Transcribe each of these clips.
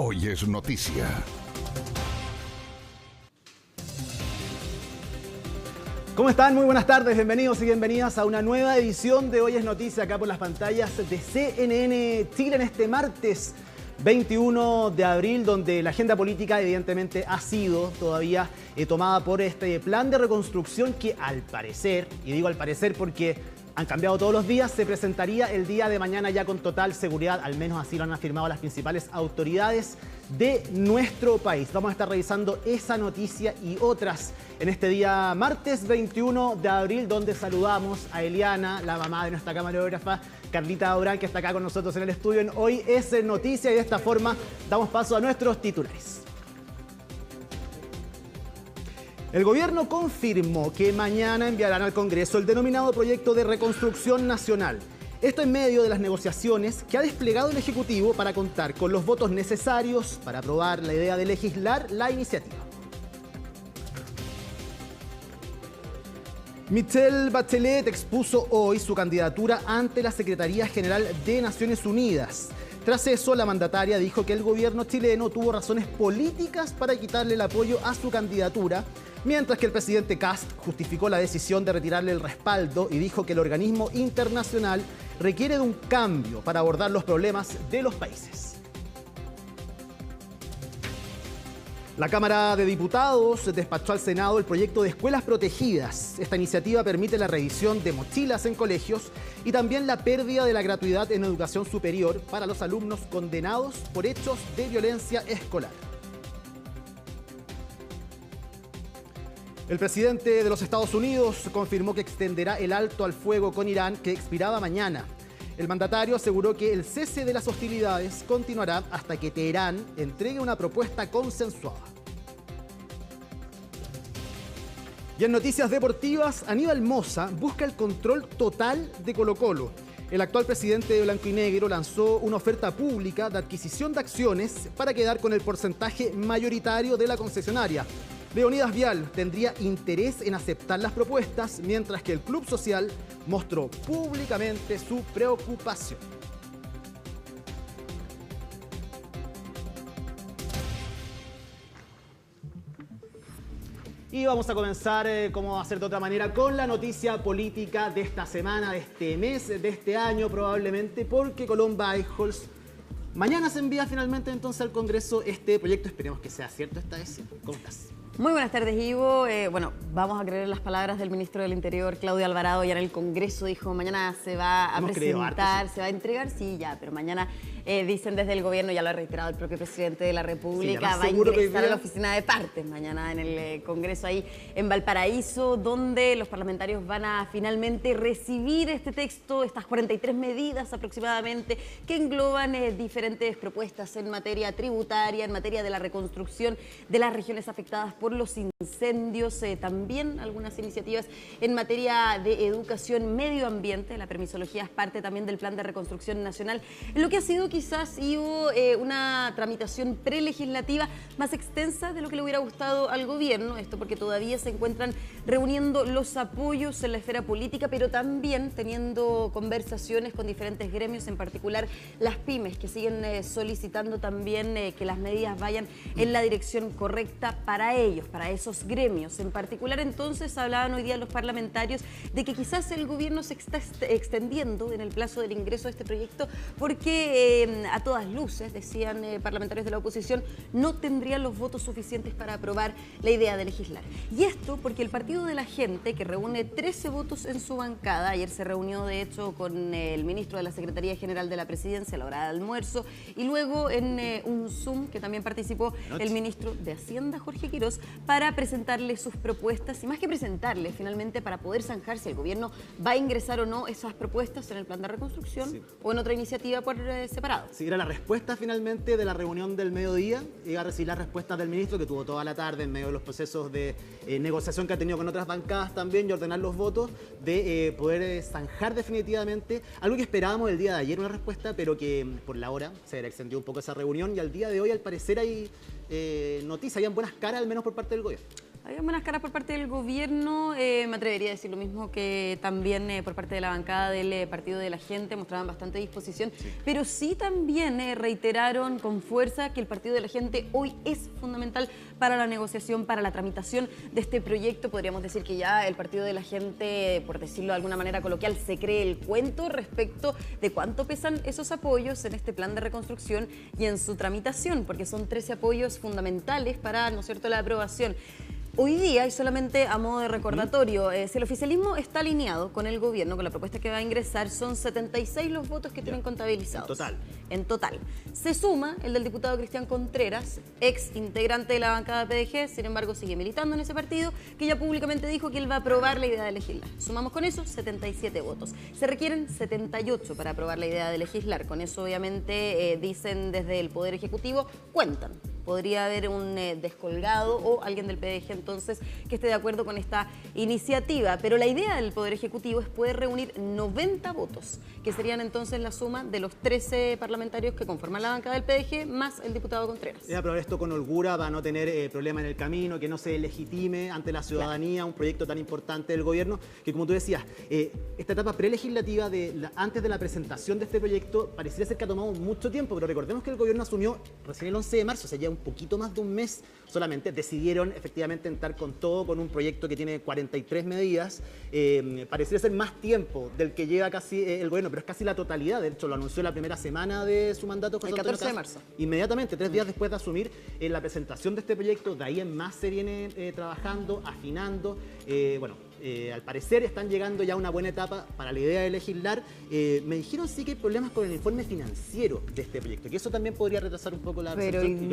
Hoy es noticia. ¿Cómo están? Muy buenas tardes, bienvenidos y bienvenidas a una nueva edición de Hoy es Noticia acá por las pantallas de CNN Chile en este martes 21 de abril, donde la agenda política evidentemente ha sido todavía tomada por este plan de reconstrucción que al parecer, y digo al parecer porque han cambiado todos los días, se presentaría el día de mañana ya con total seguridad, al menos así lo han afirmado las principales autoridades de nuestro país. Vamos a estar revisando esa noticia y otras en este día martes 21 de abril, donde saludamos a Eliana, la mamá de nuestra camarógrafa, Carlita Durán, que está acá con nosotros en el estudio en Hoy es Noticia, y de esta forma damos paso a nuestros titulares. El gobierno confirmó que mañana enviarán al Congreso el denominado Proyecto de Reconstrucción Nacional. Esto en medio de las negociaciones que ha desplegado el Ejecutivo para contar con los votos necesarios para aprobar la idea de legislar la iniciativa. Michelle Bachelet expuso hoy su candidatura ante la Secretaría General de Naciones Unidas. Tras eso, la mandataria dijo que el gobierno chileno tuvo razones políticas para quitarle el apoyo a su candidatura, mientras que el presidente Kast justificó la decisión de retirarle el respaldo y dijo que el organismo internacional requiere de un cambio para abordar los problemas de los países. La Cámara de Diputados despachó al Senado el proyecto de escuelas protegidas. Esta iniciativa permite la revisión de mochilas en colegios y también la pérdida de la gratuidad en educación superior para los alumnos condenados por hechos de violencia escolar. El presidente de los Estados Unidos confirmó que extenderá el alto al fuego con Irán, que expiraba mañana. El mandatario aseguró que el cese de las hostilidades continuará hasta que Teherán entregue una propuesta consensuada. Y en noticias deportivas, Aníbal Mosa busca el control total de Colo-Colo. El actual presidente de Blanco y Negro lanzó una oferta pública de adquisición de acciones para quedar con el porcentaje mayoritario de la concesionaria. Leonidas Vial tendría interés en aceptar las propuestas, mientras que el Club Social mostró públicamente su preocupación. Y vamos a comenzar, como va a ser de otra manera, con la noticia política de esta semana, de este mes, de este año probablemente, porque Colón Bájos mañana se envía finalmente entonces al Congreso este proyecto. Esperemos que sea cierto esta vez. ¿Cómo estás? Muy buenas tardes, Ivo. Bueno, vamos a creer las palabras del ministro del Interior, Claudio Alvarado, ya en el Congreso dijo, mañana se va a presentar, se va a entregar, sí, ya, pero mañana dicen desde el gobierno, ya lo ha reiterado el propio presidente de la República, sí, va a ingresar a la oficina de partes mañana en el Congreso ahí en Valparaíso, donde los parlamentarios van a finalmente recibir este texto, estas 43 medidas aproximadamente, que engloban diferentes propuestas en materia tributaria, en materia de la reconstrucción de las regiones afectadas por los incendios, también algunas iniciativas en materia de educación, medio ambiente. La permisología es parte también del Plan de Reconstrucción Nacional, en lo que ha sido quizás una tramitación prelegislativa más extensa de lo que le hubiera gustado al gobierno, esto porque todavía se encuentran reuniendo los apoyos en la esfera política, pero también teniendo conversaciones con diferentes gremios, en particular las pymes, que siguen solicitando también que las medidas vayan en la dirección correcta para ellos, para esos gremios. En particular, entonces, hablaban hoy día los parlamentarios de que quizás el gobierno se está extendiendo en el plazo del ingreso de este proyecto porque a todas luces, decían parlamentarios de la oposición, no tendrían los votos suficientes para aprobar la idea de legislar. Y esto porque el Partido de la Gente, que reúne 13 votos en su bancada, ayer se reunió de hecho con el ministro de la Secretaría General de la Presidencia a la hora de almuerzo, y luego en un Zoom que también participó el ministro de Hacienda, Jorge Quirós, para presentarle sus propuestas, y más que presentarle, finalmente para poder zanjar si el gobierno va a ingresar o no esas propuestas en el plan de reconstrucción, sí, o en otra iniciativa por separado. Sí, era la respuesta finalmente de la reunión del mediodía. Iba a recibir las respuestas del ministro, que tuvo toda la tarde en medio de los procesos de negociación que ha tenido con otras bancadas también, y ordenar los votos, de poder zanjar definitivamente algo que esperábamos el día de ayer, una respuesta, pero que por la hora se extendió un poco esa reunión, y al día de hoy al parecer hay noticias, habían buenas caras al menos por parte del gobierno. Había buenas caras por parte del gobierno, me atrevería a decir lo mismo que también por parte de la bancada del Partido de la Gente, mostraban bastante disposición, pero sí también reiteraron con fuerza que el Partido de la Gente hoy es fundamental para la negociación, para la tramitación de este proyecto. Podríamos decir que ya el Partido de la Gente, por decirlo de alguna manera coloquial, se cree el cuento respecto de cuánto pesan esos apoyos en este plan de reconstrucción y en su tramitación, porque son 13 apoyos fundamentales para, ¿no es cierto?, la aprobación. Hoy día, y solamente a modo de recordatorio, si el oficialismo está alineado con el gobierno, con la propuesta que va a ingresar, son 76 los votos que tienen contabilizados. En total. Se suma el del diputado Cristian Contreras, ex integrante de la bancada PDG, sin embargo sigue militando en ese partido, que ya públicamente dijo que él va a aprobar la idea de legislar. Sumamos con eso 77 votos. Se requieren 78 para aprobar la idea de legislar. Con eso, obviamente, dicen desde el Poder Ejecutivo, cuentan. Podría haber un descolgado o alguien del PDG entonces que esté de acuerdo con esta iniciativa. Pero la idea del Poder Ejecutivo es poder reunir 90 votos, que serían entonces la suma de los 13 parlamentarios que conforman la bancada del PDG más el diputado Contreras. Es aprobar esto con holgura, va a no tener problema en el camino, que no se legitime ante la ciudadanía un proyecto tan importante del gobierno, que como tú decías, esta etapa prelegislativa antes de la presentación de este proyecto pareciera ser que ha tomado mucho tiempo, pero recordemos que el gobierno asumió recién el 11 de marzo, o sea, ya un poquito más de un mes solamente, decidieron efectivamente entrar con todo, con un proyecto que tiene 43 medidas, pareciera ser más tiempo del que lleva casi el gobierno, pero es casi la totalidad, de hecho lo anunció la primera semana de su mandato. El 14 de marzo. Inmediatamente, 3 días después de asumir la presentación de este proyecto, de ahí en más se viene trabajando, afinando, al parecer están llegando ya a una buena etapa para la idea de legislar. Me dijeron sí que hay problemas con el informe financiero de este proyecto, que eso también podría retrasar un poco la presentación.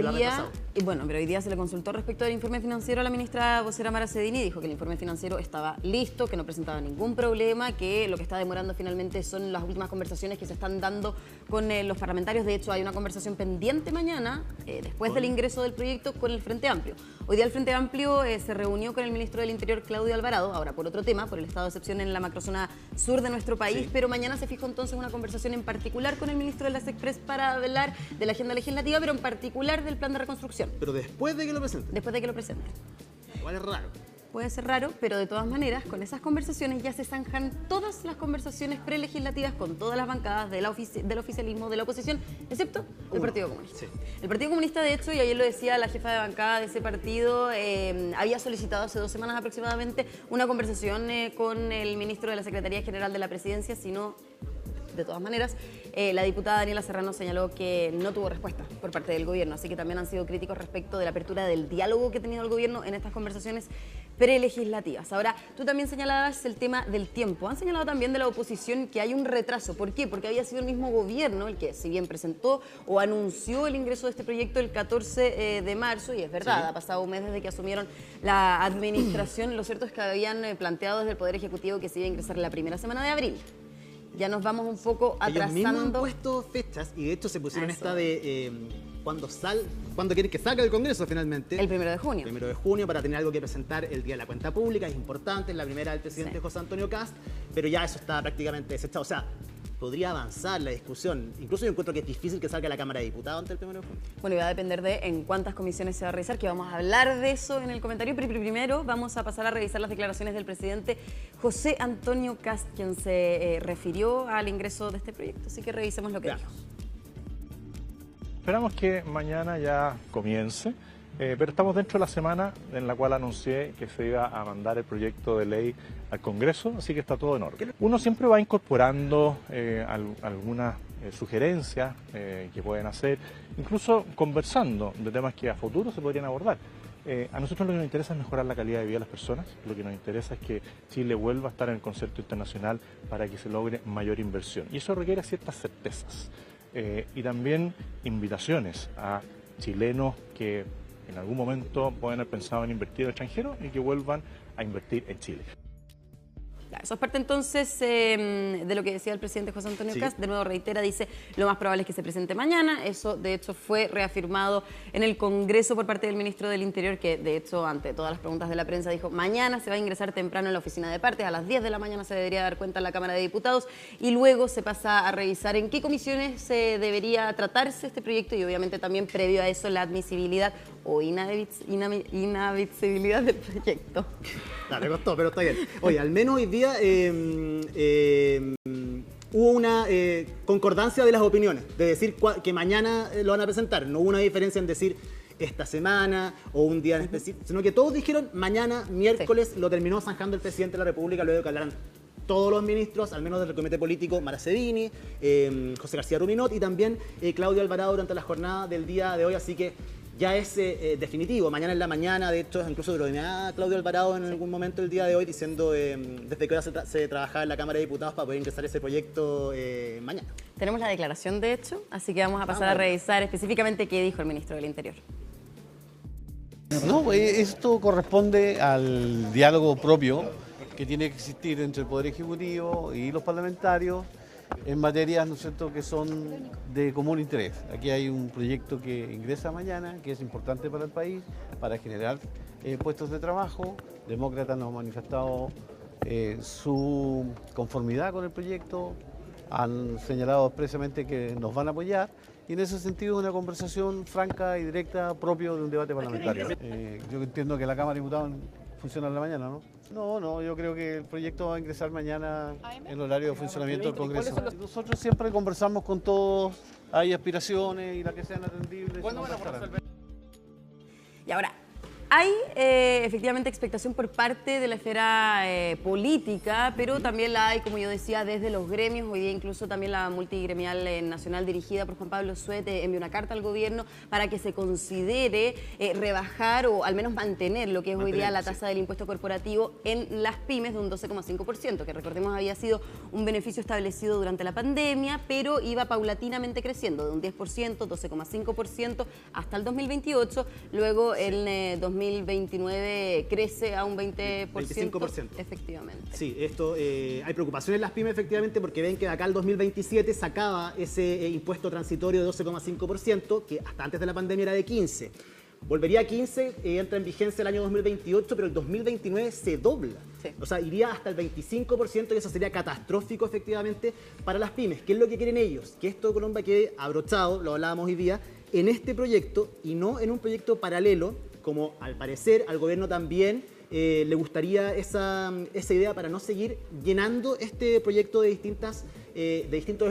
Pero hoy día se le consultó respecto del informe financiero a la ministra vocera Mara Cedini, dijo que el informe financiero estaba listo, que no presentaba ningún problema, que lo que está demorando finalmente son las últimas conversaciones que se están dando con los parlamentarios. De hecho, hay una conversación pendiente mañana, después del ingreso del proyecto, con el Frente Amplio. Hoy día el Frente Amplio se reunió con el ministro del Interior, Claudio Alvarado, ahora por otro tema, por el estado de excepción en la macrozona sur de nuestro país, pero mañana se fijó entonces una conversación en particular con el ministro de las Express para hablar de la agenda legislativa, pero en particular del plan de reconstrucción. Pero después de que lo presente. Después de que lo presente. Igual es raro. Puede ser raro, pero de todas maneras, con esas conversaciones ya se zanjan todas las conversaciones prelegislativas con todas las bancadas del oficialismo, de la oposición, excepto el Partido Comunista. Sí. El Partido Comunista, de hecho, y ayer lo decía la jefa de bancada de ese partido, había solicitado hace 2 semanas aproximadamente una conversación con el ministro de la Secretaría General de la Presidencia, sino... De todas maneras, la diputada Daniela Serrano señaló que no tuvo respuesta por parte del gobierno, así que también han sido críticos respecto de la apertura del diálogo que ha tenido el gobierno en estas conversaciones prelegislativas. Ahora, tú también señalabas el tema del tiempo. Han señalado también de la oposición que hay un retraso. ¿Por qué? Porque había sido el mismo gobierno el que, si bien presentó o anunció el ingreso de este proyecto el 14 de marzo, y es verdad, sí, ha pasado un mes desde que asumieron la administración, lo cierto es que habían planteado desde el Poder Ejecutivo que se iba a ingresar la primera semana de abril. Ya nos vamos un poco atrasando. Ellos mismos han puesto fechas y de hecho se pusieron esta de cuando quieren que salga del Congreso finalmente. El 1 de junio. El 1 de junio para tener algo que presentar el día de la cuenta pública. Es importante, es la primera del presidente José Antonio Kast, pero ya eso está prácticamente desechado. O sea, podría avanzar la discusión. Incluso yo encuentro que es difícil que salga la Cámara de Diputados antes del 1 de junio. Bueno, y va a depender de en cuántas comisiones se va a revisar, que vamos a hablar de eso en el comentario. Pero primero vamos a pasar a revisar las declaraciones del presidente José Antonio Kast, quien se refirió al ingreso de este proyecto. Así que revisemos lo que dijo. Esperamos que mañana ya comience, pero estamos dentro de la semana en la cual anuncié que se iba a mandar el proyecto de ley al Congreso, así que está todo en orden. Uno siempre va incorporando algunas sugerencias que pueden hacer, incluso conversando de temas que a futuro se podrían abordar. A nosotros lo que nos interesa es mejorar la calidad de vida de las personas, lo que nos interesa es que Chile vuelva a estar en el concierto internacional para que se logre mayor inversión, y eso requiere ciertas certezas. Y también invitaciones a chilenos que en algún momento pueden haber pensado en invertir en el extranjero y que vuelvan a invertir en Chile. Eso es parte entonces de lo que decía el presidente José Antonio Kast. De nuevo reitera, dice, lo más probable es que se presente mañana. Eso de hecho fue reafirmado en el Congreso por parte del ministro del Interior, que de hecho ante todas las preguntas de la prensa dijo, mañana se va a ingresar temprano en la oficina de partes, a las 10 de la mañana se debería dar cuenta en la Cámara de Diputados y luego se pasa a revisar en qué comisiones debería tratarse este proyecto y obviamente también previo a eso la admisibilidad o inadmisibilidad del proyecto. Me costó, pero está bien. Oye, al menos hoy día hubo una concordancia de las opiniones, de decir que mañana lo van a presentar. No hubo una diferencia en decir esta semana o un día en específico, sino que todos dijeron mañana, miércoles, sí. Lo terminó zanjando el presidente de la República luego de que hablaran todos los ministros, al menos del comité político, Mara Cedini, José García Ruminot y también Claudio Alvarado durante la jornada del día de hoy, así que ya es definitivo. Mañana en la mañana, de hecho, incluso bromeaba Claudio Alvarado en algún momento del día de hoy diciendo desde que hora se trabajaba en la Cámara de Diputados para poder ingresar ese proyecto mañana. Tenemos la declaración, de hecho, así que vamos a pasar a revisar específicamente qué dijo el ministro del Interior. No, esto corresponde al diálogo propio que tiene que existir entre el Poder Ejecutivo y los parlamentarios en materias, ¿no es cierto?, que son de común interés. Aquí hay un proyecto que ingresa mañana, que es importante para el país, para generar puestos de trabajo. Demócratas nos han manifestado su conformidad con el proyecto, han señalado expresamente que nos van a apoyar. Y en ese sentido una conversación franca y directa propio de un debate parlamentario. Yo entiendo que la Cámara de Diputados funciona en la mañana, ¿no? No, yo creo que el proyecto va a ingresar mañana en el horario de funcionamiento del Congreso. Nosotros siempre conversamos con todos, hay aspiraciones y las que sean atendibles. Y ahora, hay efectivamente expectación por parte de la esfera política, pero también la hay, como yo decía, desde los gremios. Hoy día incluso también la multigremial nacional dirigida por Juan Pablo Suete envió una carta al gobierno para que se considere rebajar o al menos mantener lo que es hoy día la tasa del impuesto corporativo en las pymes de un 12,5%, que recordemos había sido un beneficio establecido durante la pandemia, pero iba paulatinamente creciendo de un 10%, 12,5% hasta el 2028, luego en 2029 crece a un 20%. 25%. Efectivamente. Sí, esto hay preocupación en las pymes efectivamente porque ven que acá el 2027 sacaba ese impuesto transitorio de 12,5%, que hasta antes de la pandemia era de 15%. Volvería a 15, entra en vigencia el año 2028, pero el 2029 se dobla. Sí. O sea, iría hasta el 25% y eso sería catastrófico efectivamente para las pymes. ¿Qué es lo que quieren ellos? Que esto, Colomba, quede abrochado, lo hablábamos hoy día, en este proyecto y no en un proyecto paralelo, como al parecer al gobierno también le gustaría esa idea para no seguir llenando este proyecto de distintos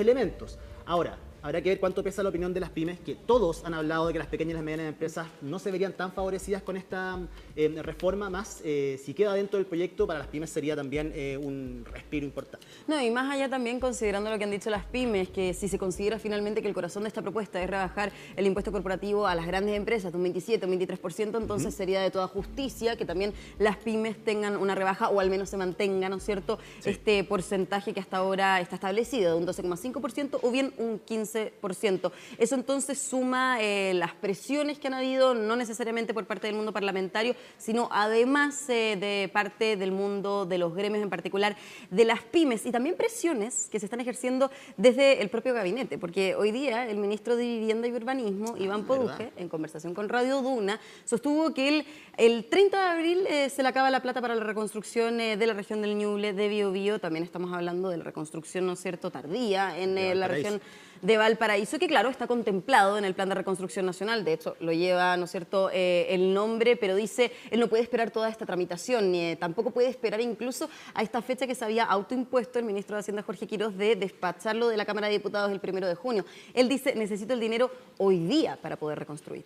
elementos. Ahora, habrá que ver cuánto pesa la opinión de las pymes, que todos han hablado de que las pequeñas y las medianas empresas no se verían tan favorecidas con esta reforma, más si queda dentro del proyecto, para las pymes sería también un respiro importante. No, y más allá también considerando lo que han dicho las pymes, que si se considera finalmente que el corazón de esta propuesta es rebajar el impuesto corporativo a las grandes empresas de un 27 o un 23%, entonces sería de toda justicia que también las pymes tengan una rebaja o al menos se mantenga, ¿no es cierto?, sí, este porcentaje que hasta ahora está establecido, de un 12,5% o bien un 15%. Eso entonces suma las presiones que han habido, no necesariamente por parte del mundo parlamentario, sino además de parte del mundo de los gremios, en particular de las pymes, y también presiones que se están ejerciendo desde el propio gabinete, porque hoy día el ministro de Vivienda y Urbanismo, Iván Poduje, en conversación con Radio Duna, sostuvo que el 30 de abril se le acaba la plata para la reconstrucción de la región del Ñuble, de Biobío. También estamos hablando de la reconstrucción, ¿no es cierto?, tardía en la región de Valparaíso, que claro, está contemplado en el Plan de Reconstrucción Nacional, de hecho lo lleva, ¿no es cierto?, el nombre, pero dice, él no puede esperar toda esta tramitación, ni tampoco puede esperar incluso a esta fecha que se había autoimpuesto el ministro de Hacienda, Jorge Quiroz, de despacharlo de la Cámara de Diputados el 1 de junio. Él dice, necesito el dinero hoy día para poder reconstruir.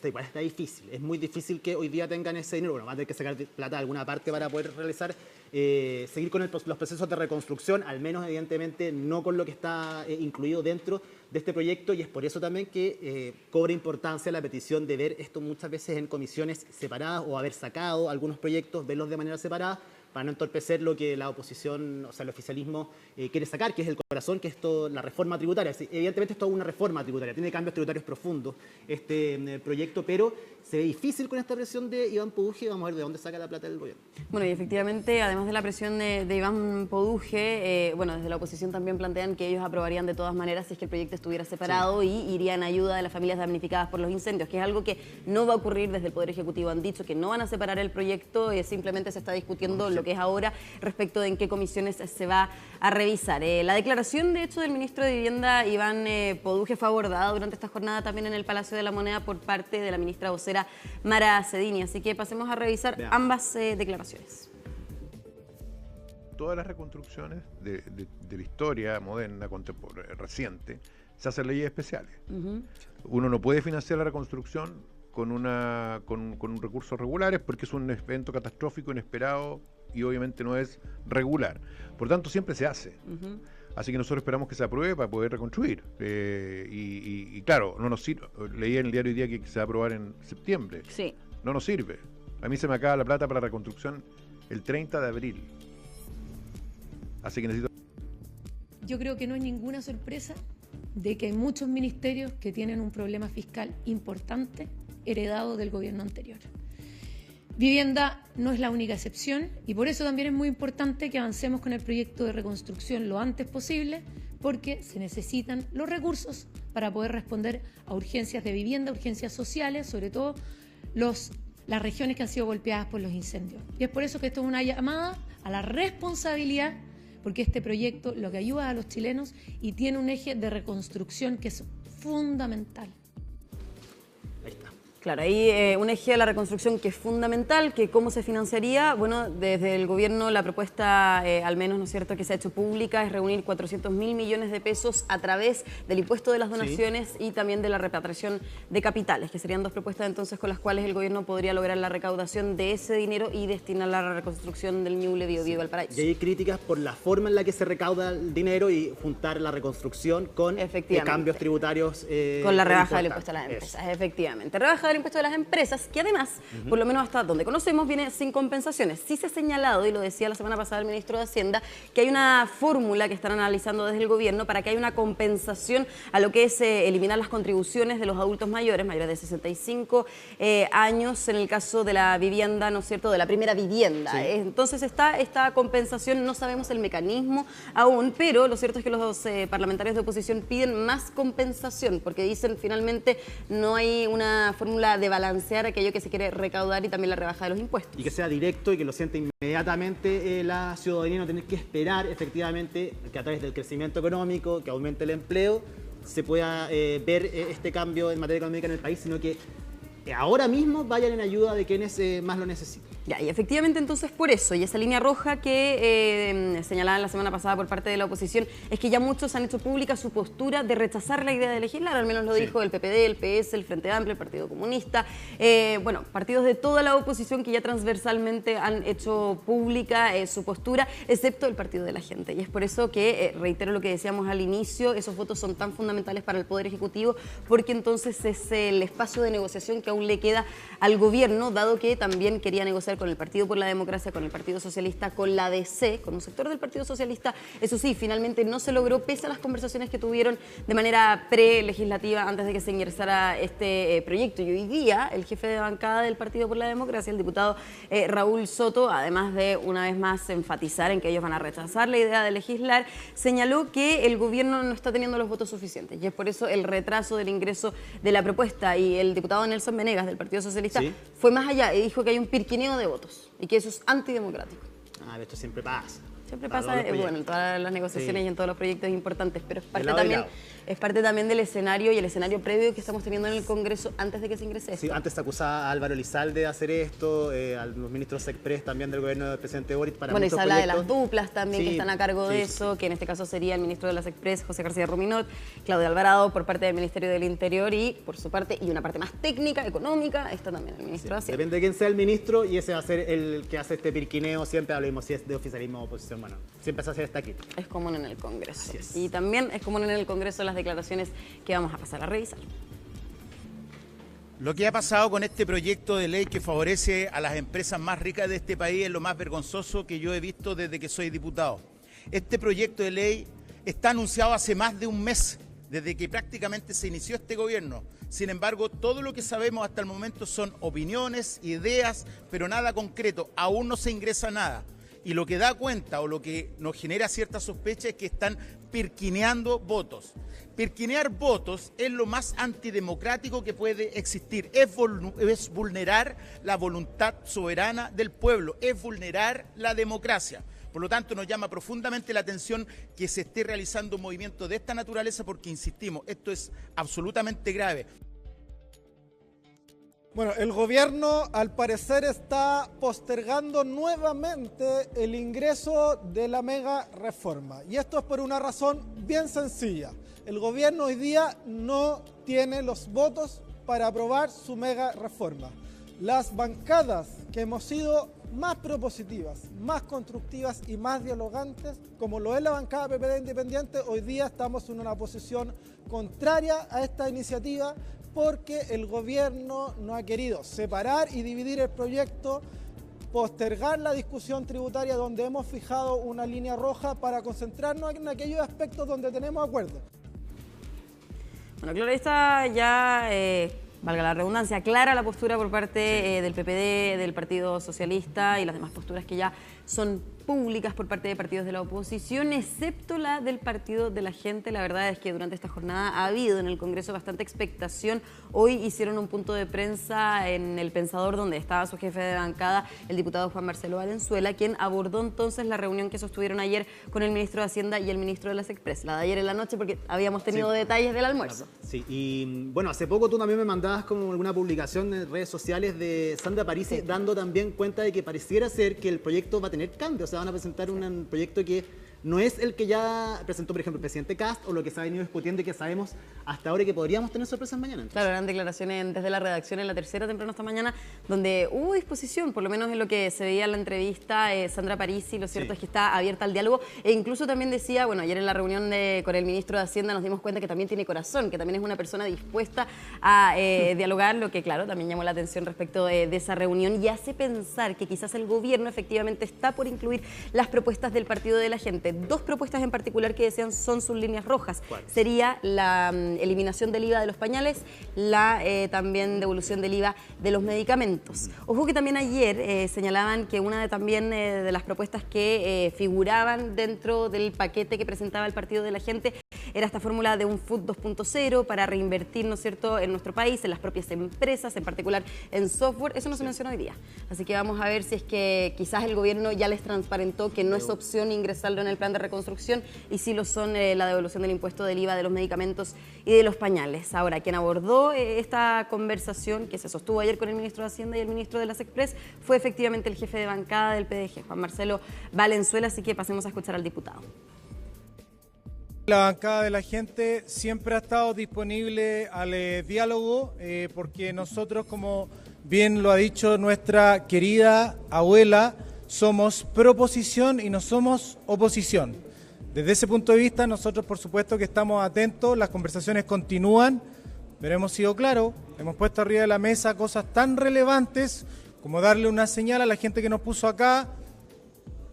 Igual está difícil, es muy difícil que hoy día tengan ese dinero, bueno, van a tener que sacar plata de alguna parte para poder realizar, seguir con los procesos de reconstrucción, al menos evidentemente no con lo que está incluido dentro de este proyecto, y es por eso también que cobra importancia la petición de ver esto muchas veces en comisiones separadas o haber sacado algunos proyectos, verlos de manera separada, para no entorpecer lo que la oposición, o sea, el oficialismo quiere sacar, que es el corazón, que es todo, la reforma tributaria. Sí, evidentemente esto es una reforma tributaria, tiene cambios tributarios profundos este proyecto, pero se ve difícil con esta presión de Iván Poduje. Vamos a ver de dónde saca la plata del gobierno. Bueno, y efectivamente, además de la presión de Iván Poduje, bueno, desde la oposición también plantean que ellos aprobarían de todas maneras si es que el proyecto estuviera separado y iría en ayuda de las familias damnificadas por los incendios, que es algo que no va a ocurrir desde el Poder Ejecutivo. Han dicho que no van a separar el proyecto, simplemente se está discutiendo lo que es ahora respecto de en qué comisiones se va a revisar. La declaración, de hecho, del ministro de Vivienda, Iván Poduje, fue abordada durante esta jornada también en el Palacio de la Moneda por parte de la ministra vocera Mara Cedini. Así que pasemos a revisar ambas declaraciones. Todas las reconstrucciones de la historia moderna, reciente, se hacen leyes especiales. Uno no puede financiar la reconstrucción con recursos regulares porque es un evento catastrófico, inesperado y obviamente no es regular. Por tanto, siempre se hace. Así que nosotros esperamos que se apruebe para poder reconstruir. Y claro, no nos sirve. Leí en el diario hoy día que se va a aprobar en septiembre. Sí. No nos sirve. A mí se me acaba la plata para la reconstrucción el 30 de abril. Así que necesito... Yo creo que no es ninguna sorpresa de que hay muchos ministerios que tienen un problema fiscal importante heredado del gobierno anterior. Vivienda no es la única excepción y por eso también es muy importante que avancemos con el proyecto de reconstrucción lo antes posible, porque se necesitan los recursos para poder responder a urgencias de vivienda, urgencias sociales, sobre todo las regiones que han sido golpeadas por los incendios. Y es por eso que esto es una llamada a la responsabilidad, porque este proyecto lo que ayuda a los chilenos y tiene un eje de reconstrucción que es fundamental. Ahí está. Claro, hay un eje de la reconstrucción que es fundamental, que cómo se financiaría. Bueno, desde el gobierno la propuesta, al menos, ¿no es cierto?, que se ha hecho pública es reunir 400.000 millones de pesos a través del impuesto de las donaciones y también de la repatriación de capitales, que serían dos propuestas entonces con las cuales el gobierno podría lograr la recaudación de ese dinero y destinarla a la reconstrucción del Ñuble, Biobío, Valparaíso. Y hay críticas por la forma en la que se recauda el dinero y juntar la reconstrucción con cambios tributarios. Con la rebaja del impuesto a las empresas, efectivamente. Rebaja del impuesto de las empresas, que además, por lo menos hasta donde conocemos, viene sin compensaciones. Sí se ha señalado, y lo decía la semana pasada el ministro de Hacienda, que hay una fórmula que están analizando desde el gobierno para que haya una compensación a lo que es eliminar las contribuciones de los adultos mayores de 65 años, en el caso de la vivienda, ¿no es cierto?, de la primera vivienda. Sí. Entonces está esta compensación, no sabemos el mecanismo aún, pero lo cierto es que los parlamentarios de oposición piden más compensación, porque dicen finalmente no hay una fórmula de balancear aquello que se quiere recaudar y también la rebaja de los impuestos. Y que sea directo y que lo sienta inmediatamente la ciudadanía, no tener que esperar efectivamente que a través del crecimiento económico, que aumente el empleo, se pueda ver este cambio en materia económica en el país, sino que ahora mismo vayan en ayuda de quienes más lo necesitan. Ya, y efectivamente entonces por eso, y esa línea roja que señalaban la semana pasada por parte de la oposición, es que ya muchos han hecho pública su postura de rechazar la idea de legislar, al menos lo dijo el PPD, el PS, el Frente Amplio, el Partido Comunista, bueno, partidos de toda la oposición que ya transversalmente han hecho pública su postura, excepto el Partido de la Gente. Y es por eso que, reitero lo que decíamos al inicio, esos votos son tan fundamentales para el Poder Ejecutivo, porque entonces es el espacio de negociación que aún le queda al gobierno, dado que también quería negociar con el Partido por la Democracia, con el Partido Socialista, con la DC, con un sector del Partido Socialista. Eso sí, finalmente no se logró, pese a las conversaciones que tuvieron de manera pre-legislativa antes de que se ingresara este proyecto. Y hoy día, el jefe de bancada del Partido por la Democracia, el diputado Raúl Soto, además de una vez más enfatizar en que ellos van a rechazar la idea de legislar, señaló que el gobierno no está teniendo los votos suficientes. Y es por eso el retraso del ingreso de la propuesta. Y el diputado Nelson Venegas, del Partido Socialista, fue más allá y dijo que hay un pirquineo de votos y que eso es antidemocrático. Esto siempre pasa. Siempre pasa, bueno, en todas las negociaciones y en todos los proyectos importantes, pero es parte también del escenario y el escenario previo que estamos teniendo en el Congreso antes de que se ingrese esto. Sí, antes se acusaba a Álvaro Elizalde de hacer esto, a los ministros Express también del gobierno del presidente Boric para muchos proyectos. Bueno, y se habla de las duplas también que están a cargo de eso, que en este caso sería el ministro de las Express, José García Ruminot, Claudio Alvarado por parte del Ministerio del Interior y por su parte, y una parte más técnica, económica, está también el ministro de Hacienda. Depende de quién sea el ministro y ese va a ser el que hace este pirquineo, siempre hablemos si es de oficialismo o oposición, bueno, siempre se hace hasta aquí. Es común en el Congreso. Y también es común en el Congreso las declaraciones que vamos a pasar a revisar. Lo que ha pasado con este proyecto de ley que favorece a las empresas más ricas de este país es lo más vergonzoso que yo he visto desde que soy diputado. Este proyecto de ley está anunciado hace más de un mes, desde que prácticamente se inició este gobierno. Sin embargo, todo lo que sabemos hasta el momento son opiniones, ideas, pero nada concreto. Aún no se ingresa nada. Y lo que da cuenta o lo que nos genera cierta sospecha es que están pirquineando votos. Pirquinear votos es lo más antidemocrático que puede existir. Es vulnerar la voluntad soberana del pueblo, es vulnerar la democracia. Por lo tanto, nos llama profundamente la atención que se esté realizando un movimiento de esta naturaleza porque, insistimos, esto es absolutamente grave. Bueno, el gobierno al parecer está postergando nuevamente el ingreso de la mega reforma. Y esto es por una razón bien sencilla. El gobierno hoy día no tiene los votos para aprobar su mega reforma. Las bancadas que hemos sido más propositivas, más constructivas y más dialogantes, como lo es la bancada PPD Independiente, hoy día estamos en una posición contraria a esta iniciativa porque el gobierno no ha querido separar y dividir el proyecto, postergar la discusión tributaria donde hemos fijado una línea roja para concentrarnos en aquellos aspectos donde tenemos acuerdo. Bueno, claro, esta ya, valga la redundancia, aclara la postura por parte del PPD, del Partido Socialista y las demás posturas que ya son públicas por parte de partidos de la oposición, excepto la del Partido de la Gente. La verdad es que durante esta jornada ha habido en el Congreso bastante expectación. Hoy hicieron un punto de prensa en El Pensador, donde estaba su jefe de bancada, el diputado Juan Marcelo Valenzuela, quien abordó entonces la reunión que sostuvieron ayer con el ministro de Hacienda y el ministro de las Express. La de ayer en la noche, porque habíamos tenido detalles del almuerzo. Sí, y bueno, hace poco tú también me mandabas como alguna publicación en redes sociales de Sandra Parisi, dando también cuenta de que pareciera ser que el proyecto va a tener cambios. Van a presentar un proyecto que no es el que ya presentó, por ejemplo, el presidente Kast o lo que se ha venido discutiendo y que sabemos hasta ahora y que podríamos tener sorpresas mañana. Entonces. Claro, eran declaraciones desde la redacción en La Tercera temprano esta mañana, donde hubo disposición, por lo menos en lo que se veía en la entrevista, Sandra Parisi, lo cierto es que está abierta al diálogo e incluso también decía, bueno, ayer en la reunión con el ministro de Hacienda nos dimos cuenta que también tiene corazón, que también es una persona dispuesta a dialogar, lo que claro, también llamó la atención respecto de esa reunión y hace pensar que quizás el gobierno efectivamente está por incluir las propuestas del Partido de la Gente. Dos propuestas en particular que decían son sus líneas rojas. ¿Cuáles? Sería la eliminación del IVA de los pañales, la también devolución del IVA de los medicamentos. Ojo que también ayer señalaban que una de las propuestas que figuraban dentro del paquete que presentaba el Partido de la Gente era esta fórmula de un Food 2.0 para reinvertir, ¿no es cierto?, en nuestro país, en las propias empresas, en particular en software. Eso no se menciona hoy día. Así que vamos a ver si es que quizás el gobierno ya les transparentó que no es opción ingresarlo en el plan de reconstrucción y sí lo son la devolución del impuesto del IVA de los medicamentos y de los pañales. Ahora, quien abordó esta conversación que se sostuvo ayer con el ministro de Hacienda y el ministro de las Express fue efectivamente el jefe de bancada del PDG, Juan Marcelo Valenzuela, así que pasemos a escuchar al diputado. La bancada de la Gente siempre ha estado disponible al diálogo porque nosotros, como bien lo ha dicho nuestra querida abuela, somos proposición y no somos oposición. Desde ese punto de vista, nosotros por supuesto que estamos atentos, las conversaciones continúan, pero hemos sido claros, hemos puesto arriba de la mesa cosas tan relevantes como darle una señal a la gente que nos puso acá,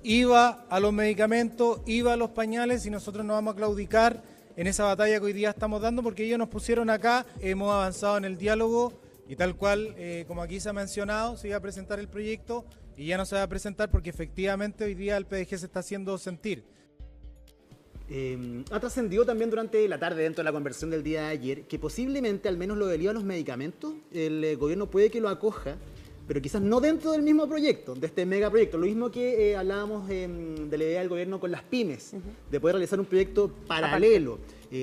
IVA a los medicamentos, IVA a los pañales, y nosotros no vamos a claudicar en esa batalla que hoy día estamos dando porque ellos nos pusieron acá, hemos avanzado en el diálogo y tal cual, como aquí se ha mencionado, se iba a presentar el proyecto y ya no se va a presentar porque efectivamente hoy día el PDG se está haciendo sentir. Ha trascendido también durante la tarde, dentro de la conversación del día de ayer, que posiblemente, al menos lo del IVA a los medicamentos, el gobierno puede que lo acoja, pero quizás no dentro del mismo proyecto, de este megaproyecto. Lo mismo que hablábamos de la idea del gobierno con las pymes, de poder realizar un proyecto paralelo.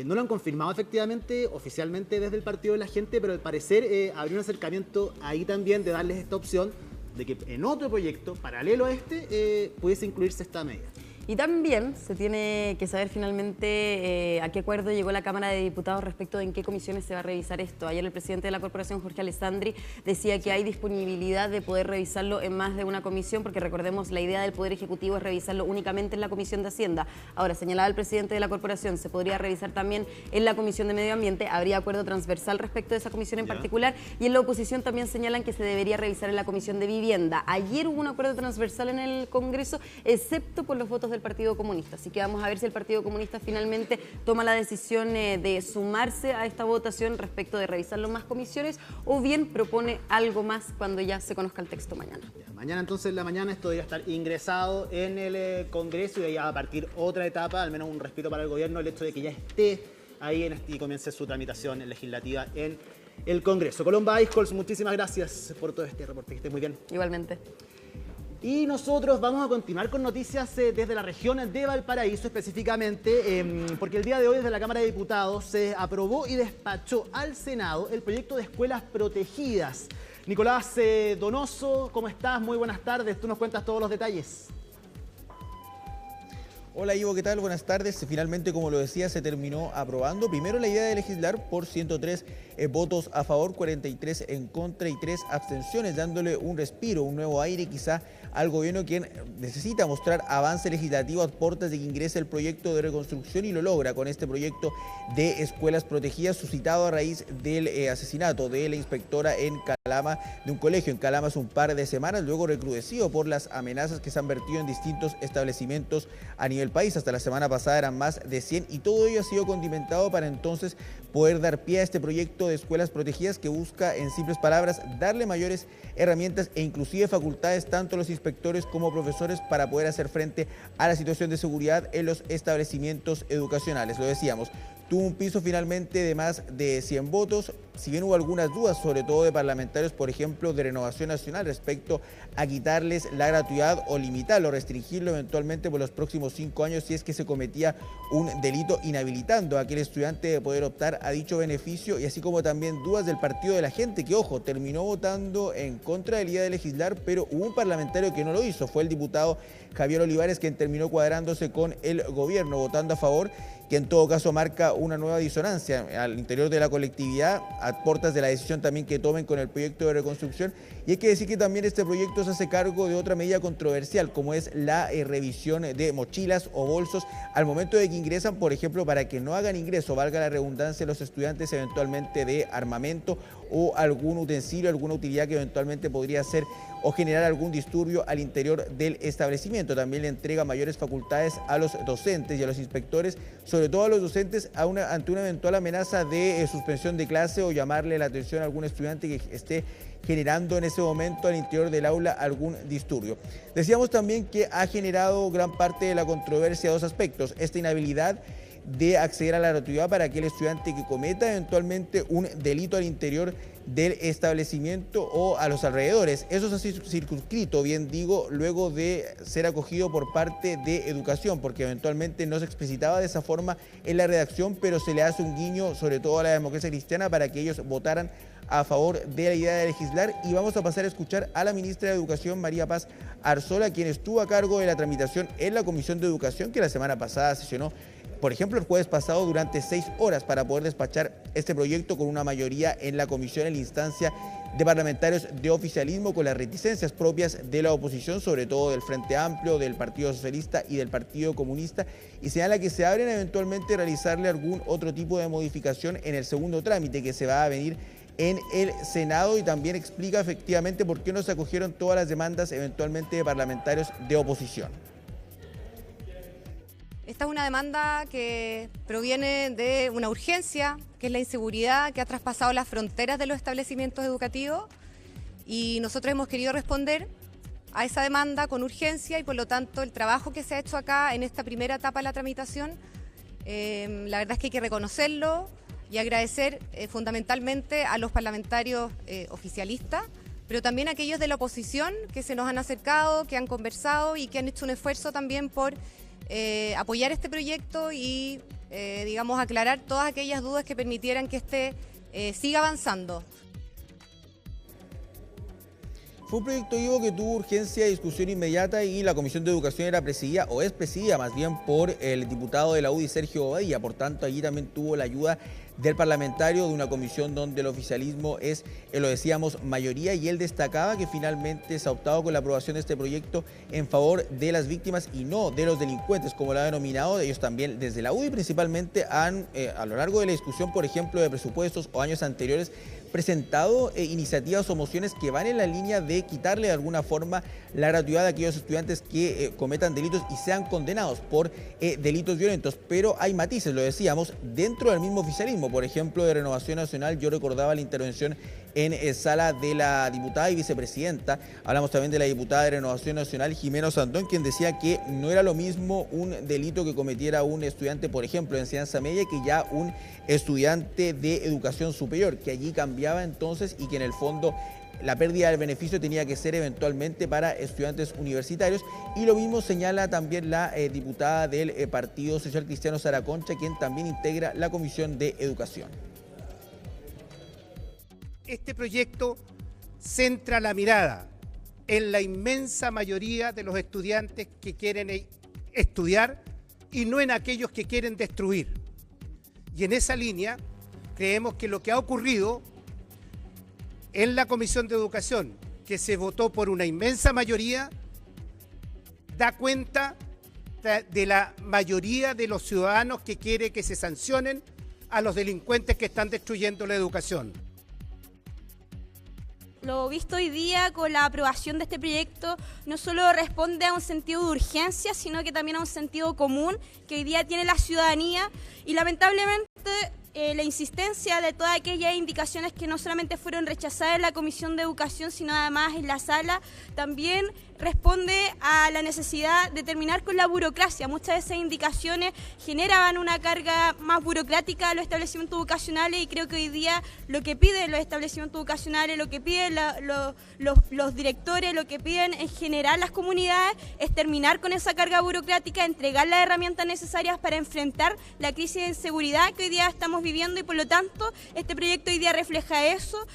No lo han confirmado efectivamente, oficialmente desde el Partido de la Gente, pero al parecer habría un acercamiento ahí también de darles esta opción de que en otro proyecto, paralelo a este, pudiese incluirse esta medida. Y también se tiene que saber finalmente a qué acuerdo llegó la Cámara de Diputados respecto de en qué comisiones se va a revisar esto. Ayer el presidente de la Corporación, Jorge Alessandri, decía que hay disponibilidad de poder revisarlo en más de una comisión, porque recordemos, la idea del Poder Ejecutivo es revisarlo únicamente en la Comisión de Hacienda. Ahora, señalaba el presidente de la Corporación, se podría revisar también en la Comisión de Medio Ambiente, habría acuerdo transversal respecto de esa comisión en particular, y en la oposición también señalan que se debería revisar en la Comisión de Vivienda. Ayer hubo un acuerdo transversal en el Congreso, excepto por los votos del Partido Comunista. Así que vamos a ver si el Partido Comunista finalmente toma la decisión de sumarse a esta votación respecto de revisarlo en más comisiones o bien propone algo más cuando ya se conozca el texto mañana. Mañana entonces en la mañana esto debería estar ingresado en el Congreso y ahí va a partir otra etapa, al menos un respiro para el gobierno, el hecho de que ya esté ahí y comience su tramitación legislativa en el Congreso. Colomba Aiscols, muchísimas gracias por todo este reporte, que esté muy bien. Igualmente. Y nosotros vamos a continuar con noticias desde la región de Valparaíso específicamente, porque el día de hoy desde la Cámara de Diputados se aprobó y despachó al Senado el proyecto de escuelas protegidas. Nicolás Donoso, ¿cómo estás? Muy buenas tardes, tú nos cuentas todos los detalles. Hola Ivo, ¿qué tal? Buenas tardes. Finalmente, como lo decía, se terminó aprobando primero la idea de legislar por 103 votos a favor, 43 en contra y 3 abstenciones, dándole un respiro, un nuevo aire quizá al gobierno, quien necesita mostrar avance legislativo a puertas de que ingrese el proyecto de reconstrucción, y lo logra con este proyecto de escuelas protegidas suscitado a raíz del asesinato de la inspectora en Calama, de un colegio en Calama hace un par de semanas, luego recrudecido por las amenazas que se han vertido en distintos establecimientos a nivel país. Hasta la semana pasada eran más de 100 y todo ello ha sido condimentado para entonces poder dar pie a este proyecto de escuelas protegidas que busca, en simples palabras, darle mayores herramientas e inclusive facultades tanto a los inspectores como profesores para poder hacer frente a la situación de seguridad en los establecimientos educacionales. Lo decíamos, tuvo un piso finalmente de más de 100 votos, si bien hubo algunas dudas, sobre todo de parlamentarios, por ejemplo, de Renovación Nacional, respecto a quitarles la gratuidad o limitarlo, restringirlo eventualmente por los próximos 5 años si es que se cometía un delito, inhabilitando a aquel estudiante de poder optar a dicho beneficio, y así como también dudas del Partido de la Gente, que, ojo, terminó votando en contra de la idea de legislar, pero hubo un parlamentario que no lo hizo, fue el diputado Javier Olivares, quien terminó cuadrándose con el gobierno, votando a favor, que en todo caso marca una nueva disonancia al interior de la colectividad, a puertas de la decisión también que tomen con el proyecto de reconstrucción. Y hay que decir que también este proyecto se hace cargo de otra medida controversial, como es la revisión de mochilas o bolsos al momento de que ingresan, por ejemplo, para que no hagan ingreso, valga la redundancia, los estudiantes eventualmente de armamento o algún utensilio, alguna utilidad que eventualmente podría ser o generar algún disturbio al interior del establecimiento. También le entrega mayores facultades a los docentes y a los inspectores, sobre todo a los docentes, ante una eventual amenaza de suspensión de clase o llamarle la atención a algún estudiante que esté generando en ese momento al interior del aula algún disturbio. Decíamos también que ha generado gran parte de la controversia dos aspectos: esta inhabilidad de acceder a la gratuidad para aquel estudiante que cometa eventualmente un delito al interior del establecimiento o a los alrededores. Eso se ha circunscrito, bien digo, luego de ser acogido por parte de Educación, porque eventualmente no se explicitaba de esa forma en la redacción, pero se le hace un guiño sobre todo a la democracia cristiana para que ellos votaran a favor de la idea de legislar. Y vamos a pasar a escuchar a la ministra de Educación, María Paz Arzola, quien estuvo a cargo de la tramitación en la Comisión de Educación, que la semana pasada sesionó, por ejemplo, el jueves pasado durante 6 horas para poder despachar este proyecto con una mayoría en la comisión, en la instancia de parlamentarios de oficialismo, con las reticencias propias de la oposición, sobre todo del Frente Amplio, del Partido Socialista y del Partido Comunista, y señala que se abren eventualmente realizarle algún otro tipo de modificación en el segundo trámite que se va a venir en el Senado, y también explica efectivamente por qué no se acogieron todas las demandas eventualmente de parlamentarios de oposición. Esta es una demanda que proviene de una urgencia, que es la inseguridad que ha traspasado las fronteras de los establecimientos educativos, y nosotros hemos querido responder a esa demanda con urgencia, y por lo tanto el trabajo que se ha hecho acá en esta primera etapa de la tramitación, la verdad es que hay que reconocerlo y agradecer fundamentalmente a los parlamentarios oficialistas, pero también a aquellos de la oposición que se nos han acercado, que han conversado y que han hecho un esfuerzo también por apoyar este proyecto y, digamos, aclarar todas aquellas dudas que permitieran que este siga avanzando. Fue un proyecto, Ivo, que tuvo urgencia de discusión inmediata, y la Comisión de Educación era presidida, o es presidida más bien, por el diputado de la UDI, Sergio Bobadilla. Por tanto, allí también tuvo la ayuda del parlamentario de una comisión donde el oficialismo es, lo decíamos, mayoría, y él destacaba que finalmente se ha optado con la aprobación de este proyecto en favor de las víctimas y no de los delincuentes, como lo ha denominado. Ellos también, desde la UDI principalmente, han, a lo largo de la discusión, por ejemplo, de presupuestos o años anteriores, presentado iniciativas o mociones que van en la línea de quitarle de alguna forma la gratuidad a aquellos estudiantes que cometan delitos y sean condenados por delitos violentos. Pero hay matices, lo decíamos, dentro del mismo oficialismo. Por ejemplo, de Renovación Nacional, yo recordaba la intervención en sala de la diputada y vicepresidenta. Hablamos también de la diputada de Renovación Nacional, Jimena Sandón, quien decía que no era lo mismo un delito que cometiera un estudiante, por ejemplo, de enseñanza media, que ya un estudiante de educación superior, que allí cambiaba entonces y que en el fondo la pérdida del beneficio tenía que ser eventualmente para estudiantes universitarios. Y lo mismo señala también la diputada del Partido Social Cristiano, Sara Concha, quien también integra la Comisión de Educación. Este proyecto centra la mirada en la inmensa mayoría de los estudiantes que quieren estudiar y no en aquellos que quieren destruir. Y en esa línea creemos que lo que ha ocurrido en la Comisión de Educación, que se votó por una inmensa mayoría, da cuenta de la mayoría de los ciudadanos que quiere que se sancionen a los delincuentes que están destruyendo la educación. Lo visto hoy día con la aprobación de este proyecto no solo responde a un sentido de urgencia, sino que también a un sentido común que hoy día tiene la ciudadanía, y lamentablemente la insistencia de todas aquellas indicaciones que no solamente fueron rechazadas en la Comisión de Educación, sino además en la sala, también responde a la necesidad de terminar con la burocracia. Muchas de esas indicaciones generaban una carga más burocrática a los establecimientos educacionales, y creo que hoy día lo que piden los establecimientos educacionales, lo que piden los directores, lo que piden en general las comunidades es terminar con esa carga burocrática, entregar las herramientas necesarias para enfrentar la crisis de inseguridad que hoy día estamos viviendo, y por lo tanto este proyecto hoy día refleja eso.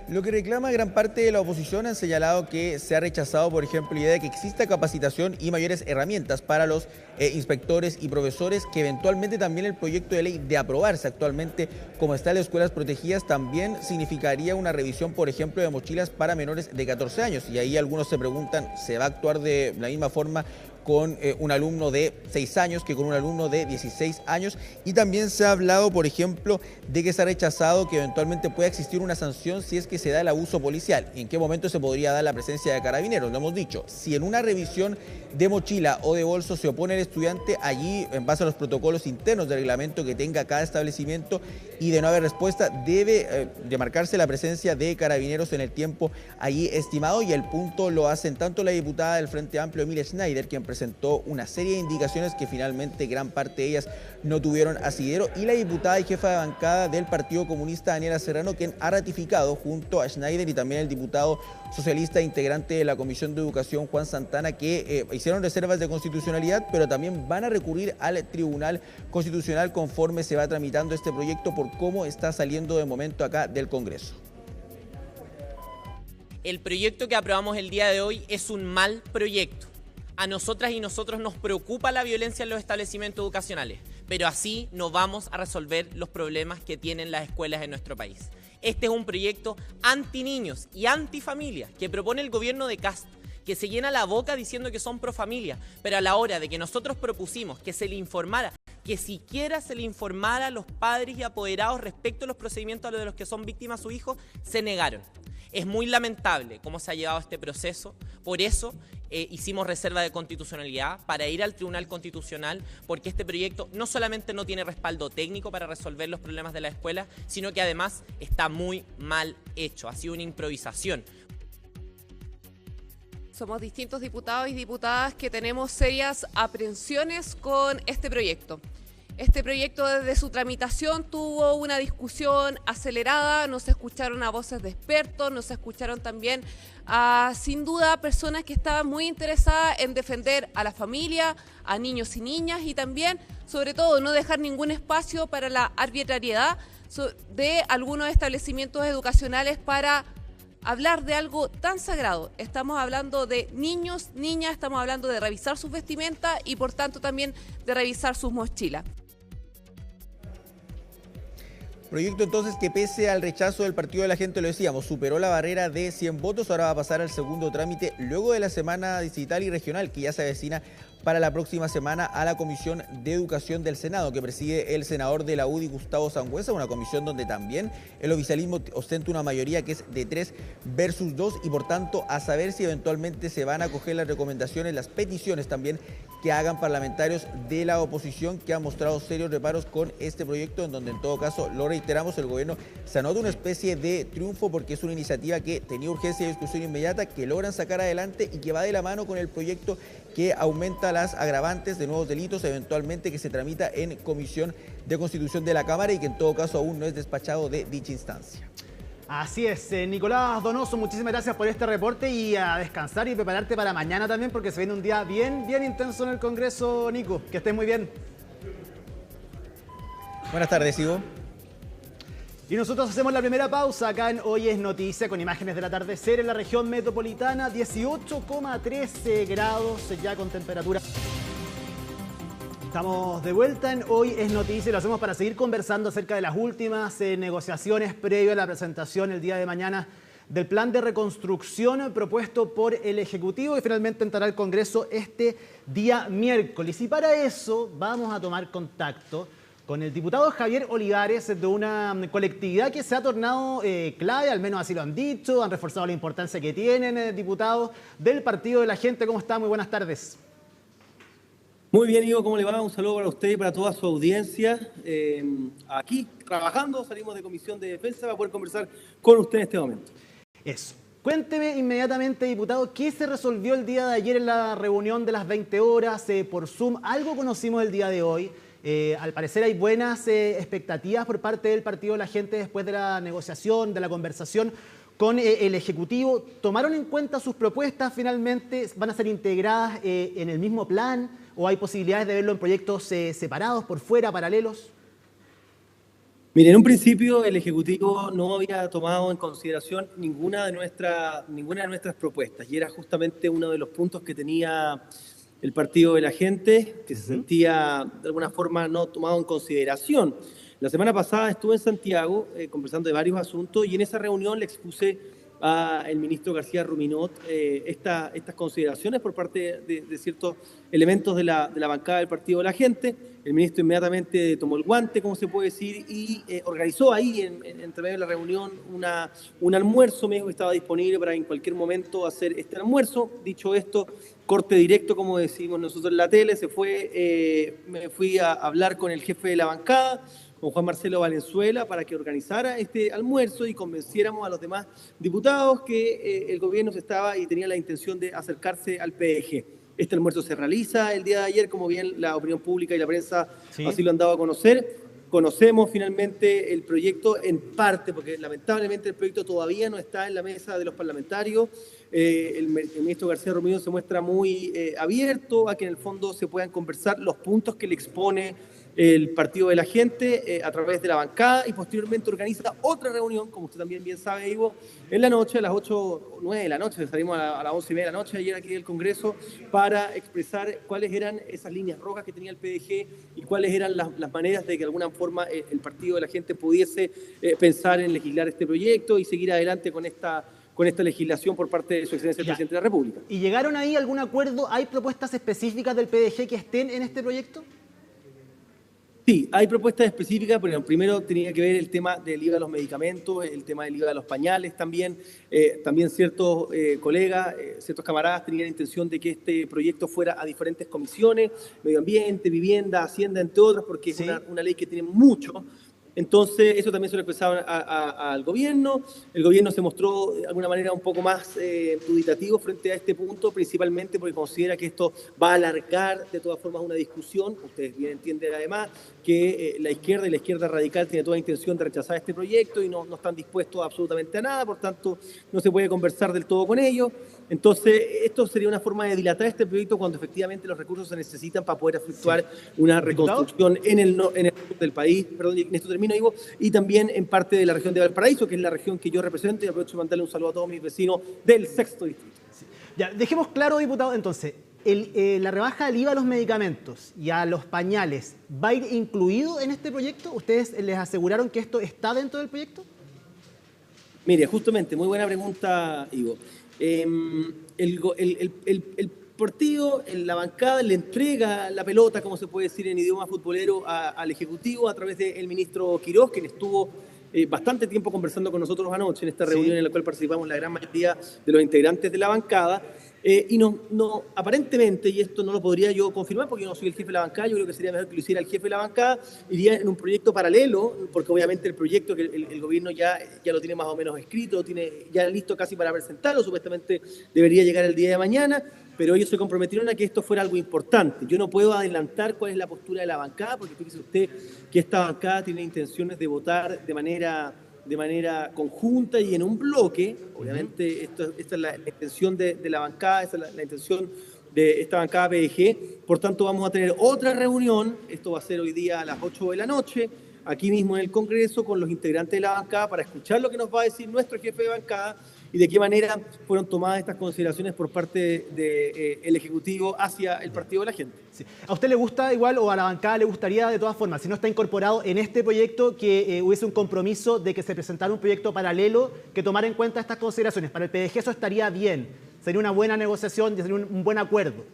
Lo que reclama gran parte de la oposición han señalado que se ha rechazado, por ejemplo, la idea de que exista capacitación y mayores herramientas para los inspectores y profesores, que eventualmente también el proyecto de ley de aprobarse actualmente como está en las escuelas protegidas también significaría una revisión, por ejemplo, de mochilas para menores de 14 años. Y ahí algunos se preguntan, ¿se va a actuar de la misma forma con un alumno de 6 años que con un alumno de 16 años? Y también se ha hablado, por ejemplo, de que se ha rechazado que eventualmente pueda existir una sanción si es que se da el abuso policial. ¿Y en qué momento se podría dar la presencia de carabineros? Lo hemos dicho, si en una revisión de mochila o de bolso se opone el estudiante, allí, en base a los protocolos internos de reglamento que tenga cada establecimiento, y de no haber respuesta, debe demarcarse la presencia de carabineros en el tiempo allí estimado. Y el punto lo hacen tanto la diputada del Frente Amplio, Emilia Schneider, quien presentó una serie de indicaciones que finalmente gran parte de ellas no tuvieron asidero, y la diputada y jefa de bancada del Partido Comunista, Daniela Serrano, quien ha ratificado junto a Schneider y también el diputado socialista integrante de la Comisión de Educación, Juan Santana, que hicieron reservas de constitucionalidad, pero también van a recurrir al Tribunal Constitucional conforme se va tramitando este proyecto por cómo está saliendo de momento acá del Congreso. El proyecto que aprobamos el día de hoy es un mal proyecto. A nosotras y nosotros nos preocupa la violencia en los establecimientos educacionales, pero así no vamos a resolver los problemas que tienen las escuelas en nuestro país. Este es un proyecto anti niños y anti familia que propone el gobierno de Kast, que se llena la boca diciendo que son pro familia, pero a la hora de que nosotros propusimos que se le informara, que siquiera se le informara a los padres y apoderados respecto a los procedimientos de los que son víctimas sus hijos, se negaron. Es muy lamentable cómo se ha llevado este proceso, por eso hicimos reserva de constitucionalidad para ir al Tribunal Constitucional, porque este proyecto no solamente no tiene respaldo técnico para resolver los problemas de la escuela, sino que además está muy mal hecho, ha sido una improvisación. Somos distintos diputados y diputadas que tenemos serias aprehensiones con este proyecto. Este proyecto desde su tramitación tuvo una discusión acelerada, no se escucharon a voces de expertos, no se escucharon también a, sin duda, personas que estaban muy interesadas en defender a la familia, a niños y niñas, y también, sobre todo, no dejar ningún espacio para la arbitrariedad de algunos establecimientos educacionales para hablar de algo tan sagrado. Estamos hablando de niños, niñas, estamos hablando de revisar sus vestimentas y por tanto también de revisar sus mochilas. Proyecto entonces que, pese al rechazo del Partido de la Gente, lo decíamos, superó la barrera de 100 votos, ahora va a pasar al segundo trámite luego de la semana distrital y regional que ya se avecina para la próxima semana a la Comisión de Educación del Senado, que preside el senador de la UDI, Gustavo Sangüesa, una comisión donde también el oficialismo ostenta una mayoría que es de 3 versus 2, y por tanto a saber si eventualmente se van a acoger las recomendaciones, las peticiones también que hagan parlamentarios de la oposición que han mostrado serios reparos con este proyecto, en donde en todo caso, lo reiteramos, el gobierno se anota una especie de triunfo porque es una iniciativa que tenía urgencia y discusión inmediata, que logran sacar adelante y que va de la mano con el proyecto que aumenta las agravantes de nuevos delitos, eventualmente que se tramita en Comisión de Constitución de la Cámara y que en todo caso aún no es despachado de dicha instancia. Así es, Nicolás Donoso, muchísimas gracias por este reporte y a descansar y prepararte para mañana también porque se viene un día bien intenso en el Congreso, Nico. Que estés muy bien. Buenas tardes, Ivo. Y nosotros hacemos la primera pausa acá en Hoy es Noticia con imágenes del atardecer en la región metropolitana, 18,13 grados ya con temperatura. Estamos de vuelta en Hoy es Noticia y lo hacemos para seguir conversando acerca de las últimas negociaciones previo a la presentación el día de mañana del plan de reconstrucción propuesto por el Ejecutivo y finalmente entrará al Congreso este día miércoles. Y para eso vamos a tomar contacto con el diputado Javier Olivares de una colectividad que se ha tornado clave, al menos así lo han dicho, han reforzado la importancia que tienen, diputados del Partido de la Gente. ¿Cómo está? Muy buenas tardes. Muy bien, Ivo, ¿cómo le va? Un saludo para usted y para toda su audiencia. Aquí, trabajando, salimos de Comisión de Defensa para poder conversar con usted en este momento. Eso. Cuénteme inmediatamente, diputado, ¿qué se resolvió el día de ayer en la reunión de las 20 horas por Zoom? Algo conocimos el día de hoy. Al parecer hay buenas expectativas por parte del Partido de la Gente después de la negociación, de la conversación con el Ejecutivo. ¿Tomaron en cuenta sus propuestas finalmente? ¿Van a ser integradas en el mismo plan? ¿O hay posibilidades de verlo en proyectos separados, por fuera, paralelos? Mire, en un principio el Ejecutivo no había tomado en consideración ninguna de nuestras propuestas y era justamente uno de los puntos que tenía el Partido de la Gente, que se sentía de alguna forma no tomado en consideración. La semana pasada estuve en Santiago conversando de varios asuntos y en esa reunión le expuse al ministro García Ruminot estas consideraciones por parte de ciertos elementos de la bancada del Partido de la Gente. El ministro inmediatamente tomó el guante, como se puede decir, y organizó ahí, entre medio de la reunión, un almuerzo. Me dijo que estaba disponible para en cualquier momento hacer este almuerzo. Dicho esto, corte directo, como decimos nosotros en la tele, me fui a hablar con el jefe de la bancada, con Juan Marcelo Valenzuela, para que organizara este almuerzo y convenciéramos a los demás diputados que el gobierno estaba y tenía la intención de acercarse al PDG. Este almuerzo se realiza el día de ayer, como bien la opinión pública y la prensa así lo han dado a conocer. Conocemos finalmente el proyecto en parte, porque lamentablemente el proyecto todavía no está en la mesa de los parlamentarios. El ministro García Ruminot se muestra muy abierto a que en el fondo se puedan conversar los puntos que le expone el Partido de la Gente a través de la bancada y posteriormente organiza otra reunión, como usted también bien sabe, Ivo, en la noche, a las 8 o 9 de la noche, salimos a las 11:30 de la noche ayer aquí del Congreso para expresar cuáles eran esas líneas rojas que tenía el PDG y cuáles eran las maneras de que de alguna forma el Partido de la Gente pudiese pensar en legislar este proyecto y seguir adelante con esta legislación por parte de su excelencia el presidente de la República. ¿Y llegaron ahí a algún acuerdo? ¿Hay propuestas específicas del PDG que estén en este proyecto? Sí, hay propuestas específicas, pero primero tenía que ver el tema del IVA a los medicamentos, el tema del IVA a los pañales también. También ciertos colegas, ciertos camaradas tenían la intención de que este proyecto fuera a diferentes comisiones, medio ambiente, vivienda, hacienda, entre otras, porque es una ley que tiene mucho. Entonces, eso también se lo expresaban al gobierno. El gobierno se mostró de alguna manera un poco más duditativo frente a este punto, principalmente porque considera que esto va a alargar de todas formas una discusión. Ustedes bien entienden además que la izquierda y la izquierda radical tiene toda intención de rechazar este proyecto y no están dispuestos absolutamente a nada, por tanto no se puede conversar del todo con ellos. Entonces, esto sería una forma de dilatar este proyecto cuando efectivamente los recursos se necesitan para poder efectuar una reconstrucción en el sur del país, perdón, en esto termino, Ivo, y también en parte de la región de Valparaíso, que es la región que yo represento, y aprovecho de mandarle un saludo a todos mis vecinos del 6º distrito. Sí. Ya, dejemos claro, diputado, entonces, la rebaja del IVA a los medicamentos y a los pañales, ¿va a ir incluido en este proyecto? ¿Ustedes les aseguraron que esto está dentro del proyecto? Mire, justamente, muy buena pregunta, Ivo. El partido, en la bancada, le entrega la pelota, como se puede decir en idioma futbolero, al Ejecutivo a través del ministro Quirós, quien estuvo bastante tiempo conversando con nosotros anoche en esta reunión en la cual participamos la gran mayoría de los integrantes de la bancada. Y aparentemente, y esto no lo podría yo confirmar porque yo no soy el jefe de la bancada, yo creo que sería mejor que lo hiciera el jefe de la bancada, iría en un proyecto paralelo, porque obviamente el proyecto que el gobierno ya lo tiene más o menos escrito, lo tiene ya listo casi para presentarlo, supuestamente debería llegar el día de mañana, pero ellos se comprometieron a que esto fuera algo importante. Yo no puedo adelantar cuál es la postura de la bancada, porque fíjese usted que esta bancada tiene intenciones de votar de manera conjunta y en un bloque. Obviamente esta es la intención de la bancada, esta es la intención de esta bancada PDG. Por tanto, vamos a tener otra reunión, esto va a ser hoy día a las 8 de la noche, aquí mismo en el Congreso, con los integrantes de la bancada para escuchar lo que nos va a decir nuestro jefe de bancada y de qué manera fueron tomadas estas consideraciones por parte del Ejecutivo hacia el Partido de la Gente. Sí. ¿A usted le gusta igual o a la bancada le gustaría de todas formas, si no está incorporado en este proyecto, que hubiese un compromiso de que se presentara un proyecto paralelo que tomara en cuenta estas consideraciones? Para el PDG eso estaría bien, sería una buena negociación, sería un buen acuerdo.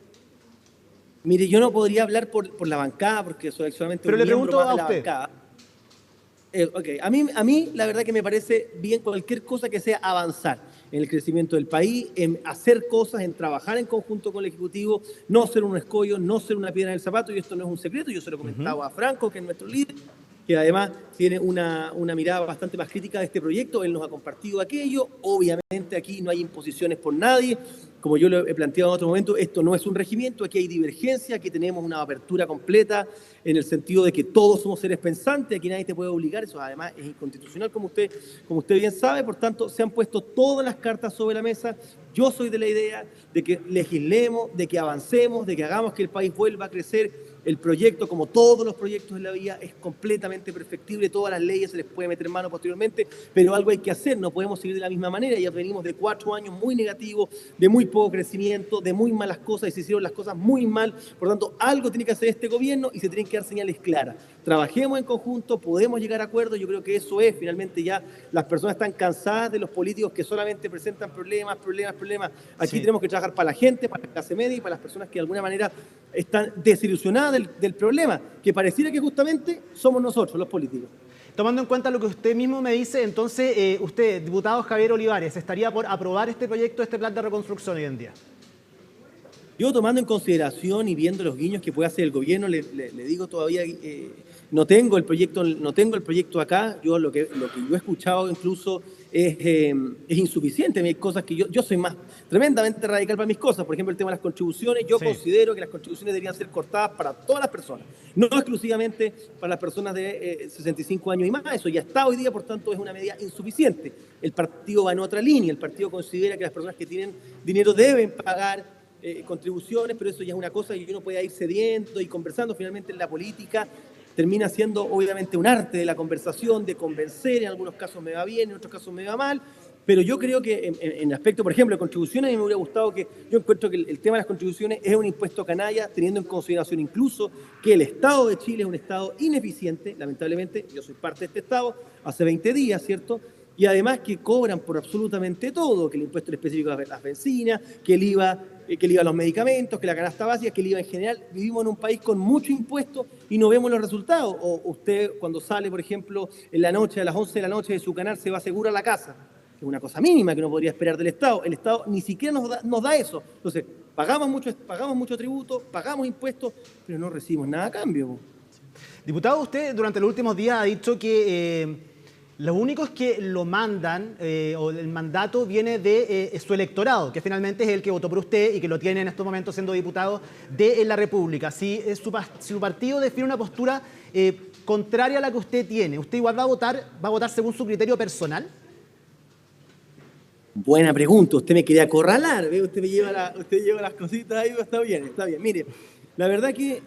Mire, yo no podría hablar por la bancada porque soy solamente un miembro más de la bancada. Okay. A mí la verdad que me parece bien cualquier cosa que sea avanzar en el crecimiento del país, en hacer cosas, en trabajar en conjunto con el Ejecutivo, no ser un escollo, no ser una piedra en el zapato, y esto no es un secreto, yo se lo he comentado a Franco, que es nuestro líder, que además tiene una mirada bastante más crítica de este proyecto, él nos ha compartido aquello, obviamente aquí no hay imposiciones por nadie, como yo lo he planteado en otro momento, esto no es un regimiento, aquí hay divergencia, aquí tenemos una apertura completa en el sentido de que todos somos seres pensantes, aquí nadie te puede obligar, eso además es inconstitucional como usted bien sabe, por tanto se han puesto todas las cartas sobre la mesa. Yo soy de la idea de que legislemos, de que avancemos, de que hagamos que el país vuelva a crecer. El proyecto, como todos los proyectos de la vida, es completamente perfectible, todas las leyes se les puede meter mano posteriormente, pero algo hay que hacer, no podemos seguir de la misma manera, ya venimos de 4 años muy negativos, de muy poco crecimiento, de muy malas cosas, y se hicieron las cosas muy mal, por lo tanto, algo tiene que hacer este gobierno y se tienen que dar señales claras. Trabajemos en conjunto, podemos llegar a acuerdos, yo creo que eso es, finalmente ya las personas están cansadas de los políticos que solamente presentan problemas. Aquí tenemos que trabajar para la gente, para la clase media y para las personas que de alguna manera están desilusionadas del problema, que pareciera que justamente somos nosotros, los políticos. Tomando en cuenta lo que usted mismo me dice, entonces usted, diputado Javier Olivares, ¿estaría por aprobar este proyecto, este plan de reconstrucción hoy en día? Yo, tomando en consideración y viendo los guiños que puede hacer el gobierno, le digo todavía, no tengo el proyecto acá. Yo lo que yo he escuchado incluso es insuficiente. Hay cosas que yo soy más tremendamente radical para mis cosas. Por ejemplo, el tema de las contribuciones. Yo considero que las contribuciones deberían ser cortadas para todas las personas, no exclusivamente para las personas de 65 años y más. Eso ya está hoy día, por tanto, es una medida insuficiente. El partido va en otra línea. El partido considera que las personas que tienen dinero deben pagar contribuciones, pero eso ya es una cosa que uno puede ir cediendo y conversando. Finalmente en la política termina siendo obviamente un arte de la conversación, de convencer. En algunos casos me va bien, en otros casos me va mal, pero yo creo que en aspecto, por ejemplo, de contribuciones, a mí me hubiera gustado que, yo encuentro que el tema de las contribuciones es un impuesto canalla, teniendo en consideración incluso que el Estado de Chile es un Estado ineficiente, lamentablemente. Yo soy parte de este Estado hace 20 días, ¿cierto? Y además que cobran por absolutamente todo, que el impuesto específico a las bencinas, que el IVA a los medicamentos, que la canasta básica, que el IVA en general. Vivimos en un país con mucho impuesto y no vemos los resultados. O usted cuando sale, por ejemplo, en la noche, a las 11 de la noche de su canal, se va seguro a la casa, que es una cosa mínima que uno podría esperar del Estado. El Estado ni siquiera nos da eso. Entonces, pagamos mucho tributo, pagamos impuestos, pero no recibimos nada a cambio. Diputado, usted durante los últimos días ha dicho que los únicos que lo mandan, o el mandato viene de su electorado, que finalmente es el que votó por usted y que lo tiene en estos momentos siendo diputado de la República. Si su partido define una postura contraria a la que usted tiene, ¿usted igual va a votar según su criterio personal? Buena pregunta, usted me quería acorralar, ¿ve? Usted lleva las cositas ahí, está bien. Mire, la verdad que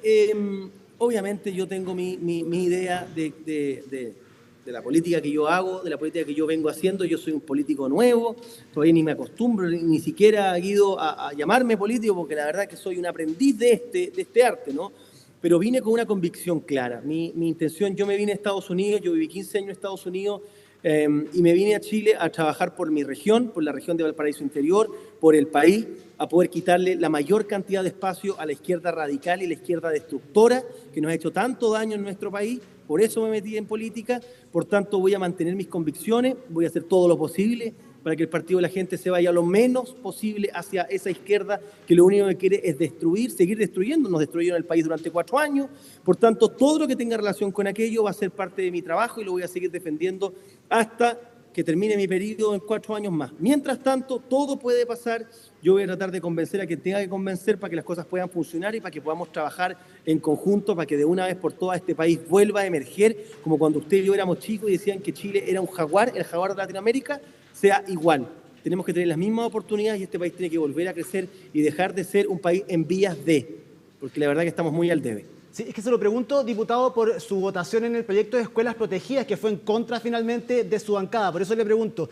obviamente yo tengo mi idea de la política que yo hago, de la política que yo vengo haciendo. Yo soy un político nuevo, todavía ni me acostumbro, ni siquiera he ido a llamarme político, porque la verdad que soy un aprendiz de este arte, ¿no? Pero vine con una convicción clara. Mi intención, yo me vine a Estados Unidos, yo viví 15 años en Estados Unidos, y me vine a Chile a trabajar por mi región, por la región de Valparaíso Interior, por el país, a poder quitarle la mayor cantidad de espacio a la izquierda radical y la izquierda destructora que nos ha hecho tanto daño en nuestro país. Por eso me metí en política, por tanto voy a mantener mis convicciones, voy a hacer todo lo posible para que el Partido de la Gente se vaya lo menos posible hacia esa izquierda que lo único que quiere es destruir, seguir destruyendo. Nos destruyeron el país durante 4 años, por tanto todo lo que tenga relación con aquello va a ser parte de mi trabajo y lo voy a seguir defendiendo hasta que termine mi periodo en 4 años más. Mientras tanto, todo puede pasar. Yo voy a tratar de convencer a quien tenga que convencer para que las cosas puedan funcionar y para que podamos trabajar en conjunto para que de una vez por todas este país vuelva a emerger, como cuando usted y yo éramos chicos y decían que Chile era un jaguar, el jaguar de Latinoamérica, sea igual. Tenemos que tener las mismas oportunidades y este país tiene que volver a crecer y dejar de ser un país en vías de, porque la verdad que estamos muy al debe. Sí, es que se lo pregunto, diputado, por su votación en el proyecto de escuelas protegidas, que fue en contra finalmente de su bancada. Por eso le pregunto,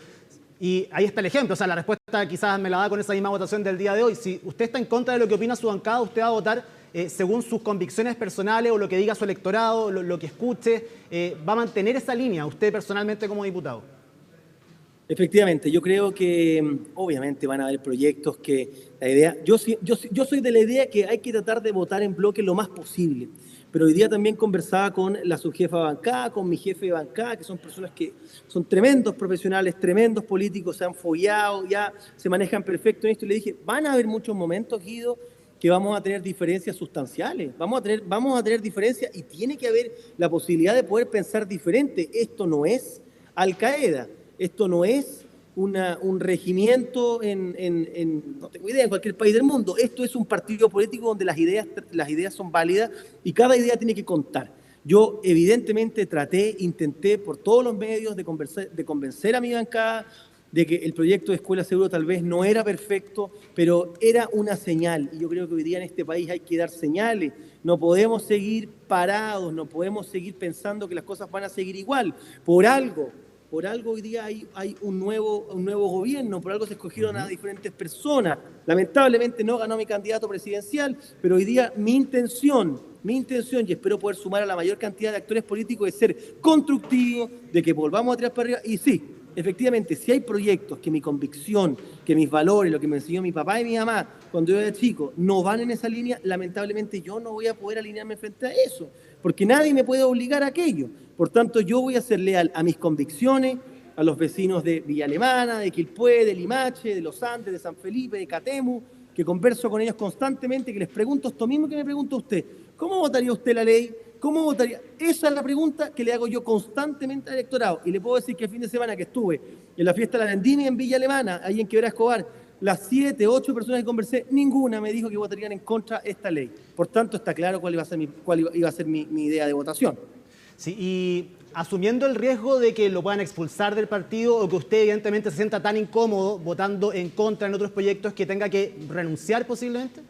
y ahí está el ejemplo, o sea, la respuesta quizás me la da con esa misma votación del día de hoy. Si usted está en contra de lo que opina su bancada, usted va a votar según sus convicciones personales o lo que diga su electorado, lo que escuche, va a mantener esa línea usted personalmente como diputado. Efectivamente, yo creo que obviamente van a haber proyectos que la idea, yo soy de la idea que hay que tratar de votar en bloque lo más posible, pero hoy día también conversaba con la subjefa de bancada, con mi jefe de bancada, que son personas que son tremendos profesionales, tremendos políticos, se han fogueado, ya se manejan perfecto en esto, y le dije, van a haber muchos momentos, Guido, que vamos a tener diferencias sustanciales, vamos a tener diferencias y tiene que haber la posibilidad de poder pensar diferente. Esto no es Al Qaeda. Esto no es un regimiento no tengo idea, en cualquier país del mundo. Esto es un partido político donde las ideas son válidas y cada idea tiene que contar. Yo evidentemente intenté por todos los medios de convencer a mi bancada de que el proyecto de Escuela Seguro tal vez no era perfecto, pero era una señal. Y yo creo que hoy día en este país hay que dar señales. No podemos seguir parados, no podemos seguir pensando que las cosas van a seguir igual. Por algo hoy día hay un nuevo gobierno, por algo se escogieron a diferentes personas. Lamentablemente no ganó mi candidato presidencial, pero hoy día mi intención, y espero poder sumar a la mayor cantidad de actores políticos, es ser constructivo, de que volvamos a tirar para arriba. Y sí, efectivamente, si hay proyectos que mi convicción, que mis valores, lo que me enseñó mi papá y mi mamá cuando yo era chico, no van en esa línea, lamentablemente yo no voy a poder alinearme frente a eso, porque nadie me puede obligar a aquello. Por tanto, yo voy a ser leal a mis convicciones, a los vecinos de Villa Alemana, de Quilpué, de Limache, de Los Andes, de San Felipe, de Catemu, que converso con ellos constantemente, que les pregunto esto mismo que me pregunta usted. ¿Cómo votaría usted la ley? ¿Cómo votaría? Esa es la pregunta que le hago yo constantemente al electorado. Y le puedo decir que el fin de semana que estuve en la fiesta de la Vendimia en Villa Alemana, ahí en Quebrada Escobar, las 7, 8 personas que conversé, ninguna me dijo que votarían en contra de esta ley. Por tanto, está claro cuál iba a ser mi idea de votación. Sí, y asumiendo el riesgo de que lo puedan expulsar del partido o que usted evidentemente se sienta tan incómodo votando en contra en otros proyectos que tenga que renunciar posiblemente.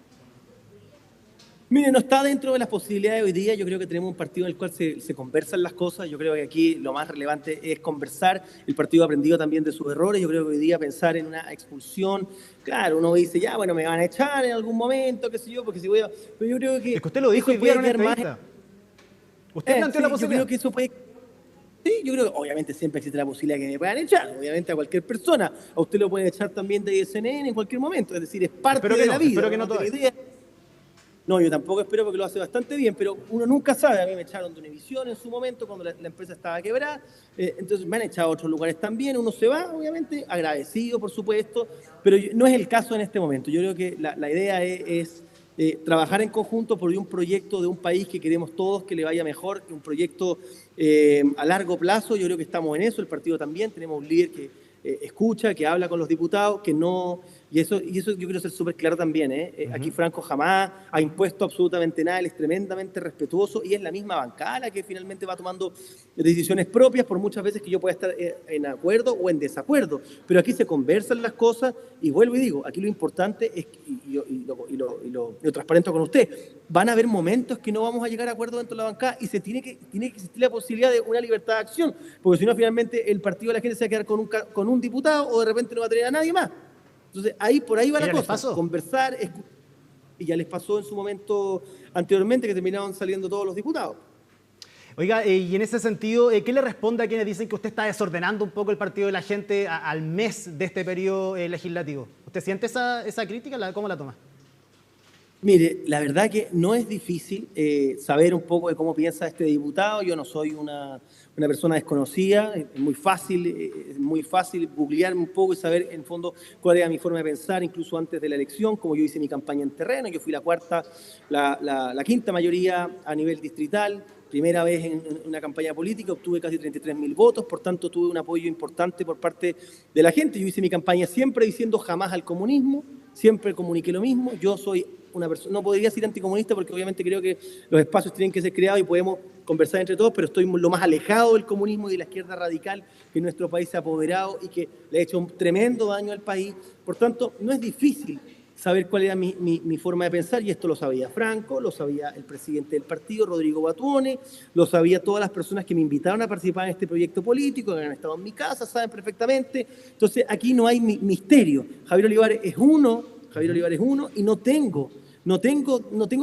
Mire, no está dentro de las posibilidades hoy día. Yo creo que tenemos un partido en el cual se conversan las cosas. Yo creo que aquí lo más relevante es conversar. El partido ha aprendido también de sus errores. Yo creo que hoy día pensar en una expulsión, claro, uno dice, ya, bueno, me van a echar en algún momento, qué sé yo, porque si voy a... Pero yo creo que... Es que usted lo dijo y puede quedar más... Usted planteó sí, la posibilidad. Yo creo que eso puede... Sí, yo creo que obviamente siempre existe la posibilidad que me puedan echar, obviamente a cualquier persona. A usted lo pueden echar también de CNN en cualquier momento, es decir, es parte de la vida. Espero que no todo. No, yo tampoco espero porque lo hace bastante bien, pero uno nunca sabe. A mí me echaron de Univisión en su momento cuando la empresa estaba quebrada, entonces me han echado a otros lugares también. Uno se va, obviamente, agradecido, por supuesto, pero no es el caso en este momento. Yo creo que la idea es trabajar en conjunto por un proyecto de un país que queremos todos que le vaya mejor, un proyecto a largo plazo. Yo creo que estamos en eso, el partido también. Tenemos un líder que escucha, que habla con los diputados, que no... Y eso yo quiero ser súper claro también. Aquí Franco jamás ha impuesto absolutamente nada, él es tremendamente respetuoso y es la misma bancada la que finalmente va tomando decisiones propias, por muchas veces que yo pueda estar en acuerdo o en desacuerdo. Pero aquí se conversan las cosas y vuelvo y digo, aquí lo importante es, y lo transparento con usted, van a haber momentos que no vamos a llegar a acuerdo dentro de la bancada y tiene que existir la posibilidad de una libertad de acción, porque si no finalmente el partido de la gente se va a quedar con un diputado o de repente no va a tener a nadie más. Entonces, por ahí va la cosa, conversar, y ya les pasó en su momento anteriormente que terminaban saliendo todos los diputados. Oiga, y en ese sentido, ¿qué le responde a quienes dicen que usted está desordenando un poco el partido de la gente al mes de este periodo legislativo? ¿Usted siente esa crítica? ¿Cómo la toma? Mire, la verdad que no es difícil saber un poco de cómo piensa este diputado. Yo no soy una persona desconocida, es muy fácil googlearme un poco y saber en el fondo cuál era mi forma de pensar, incluso antes de la elección, como yo hice mi campaña en terreno. Yo fui la quinta mayoría a nivel distrital, primera vez en una campaña política, obtuve casi 33.000 votos, por tanto tuve un apoyo importante por parte de la gente. Yo hice mi campaña siempre diciendo jamás al comunismo, siempre comuniqué lo mismo. Yo soy una persona, no podría ser anticomunista porque obviamente creo que los espacios tienen que ser creados y podemos conversar entre todos, pero estoy lo más alejado del comunismo y de la izquierda radical que en nuestro país se ha apoderado y que le ha hecho un tremendo daño al país. Por tanto, no es difícil saber cuál era mi forma de pensar, y esto lo sabía Franco, lo sabía el presidente del partido, Rodrigo Batuone, lo sabía todas las personas que me invitaron a participar en este proyecto político, que han estado en mi casa, saben perfectamente. Entonces, aquí no hay misterio. Javier Olivares es uno y no tengo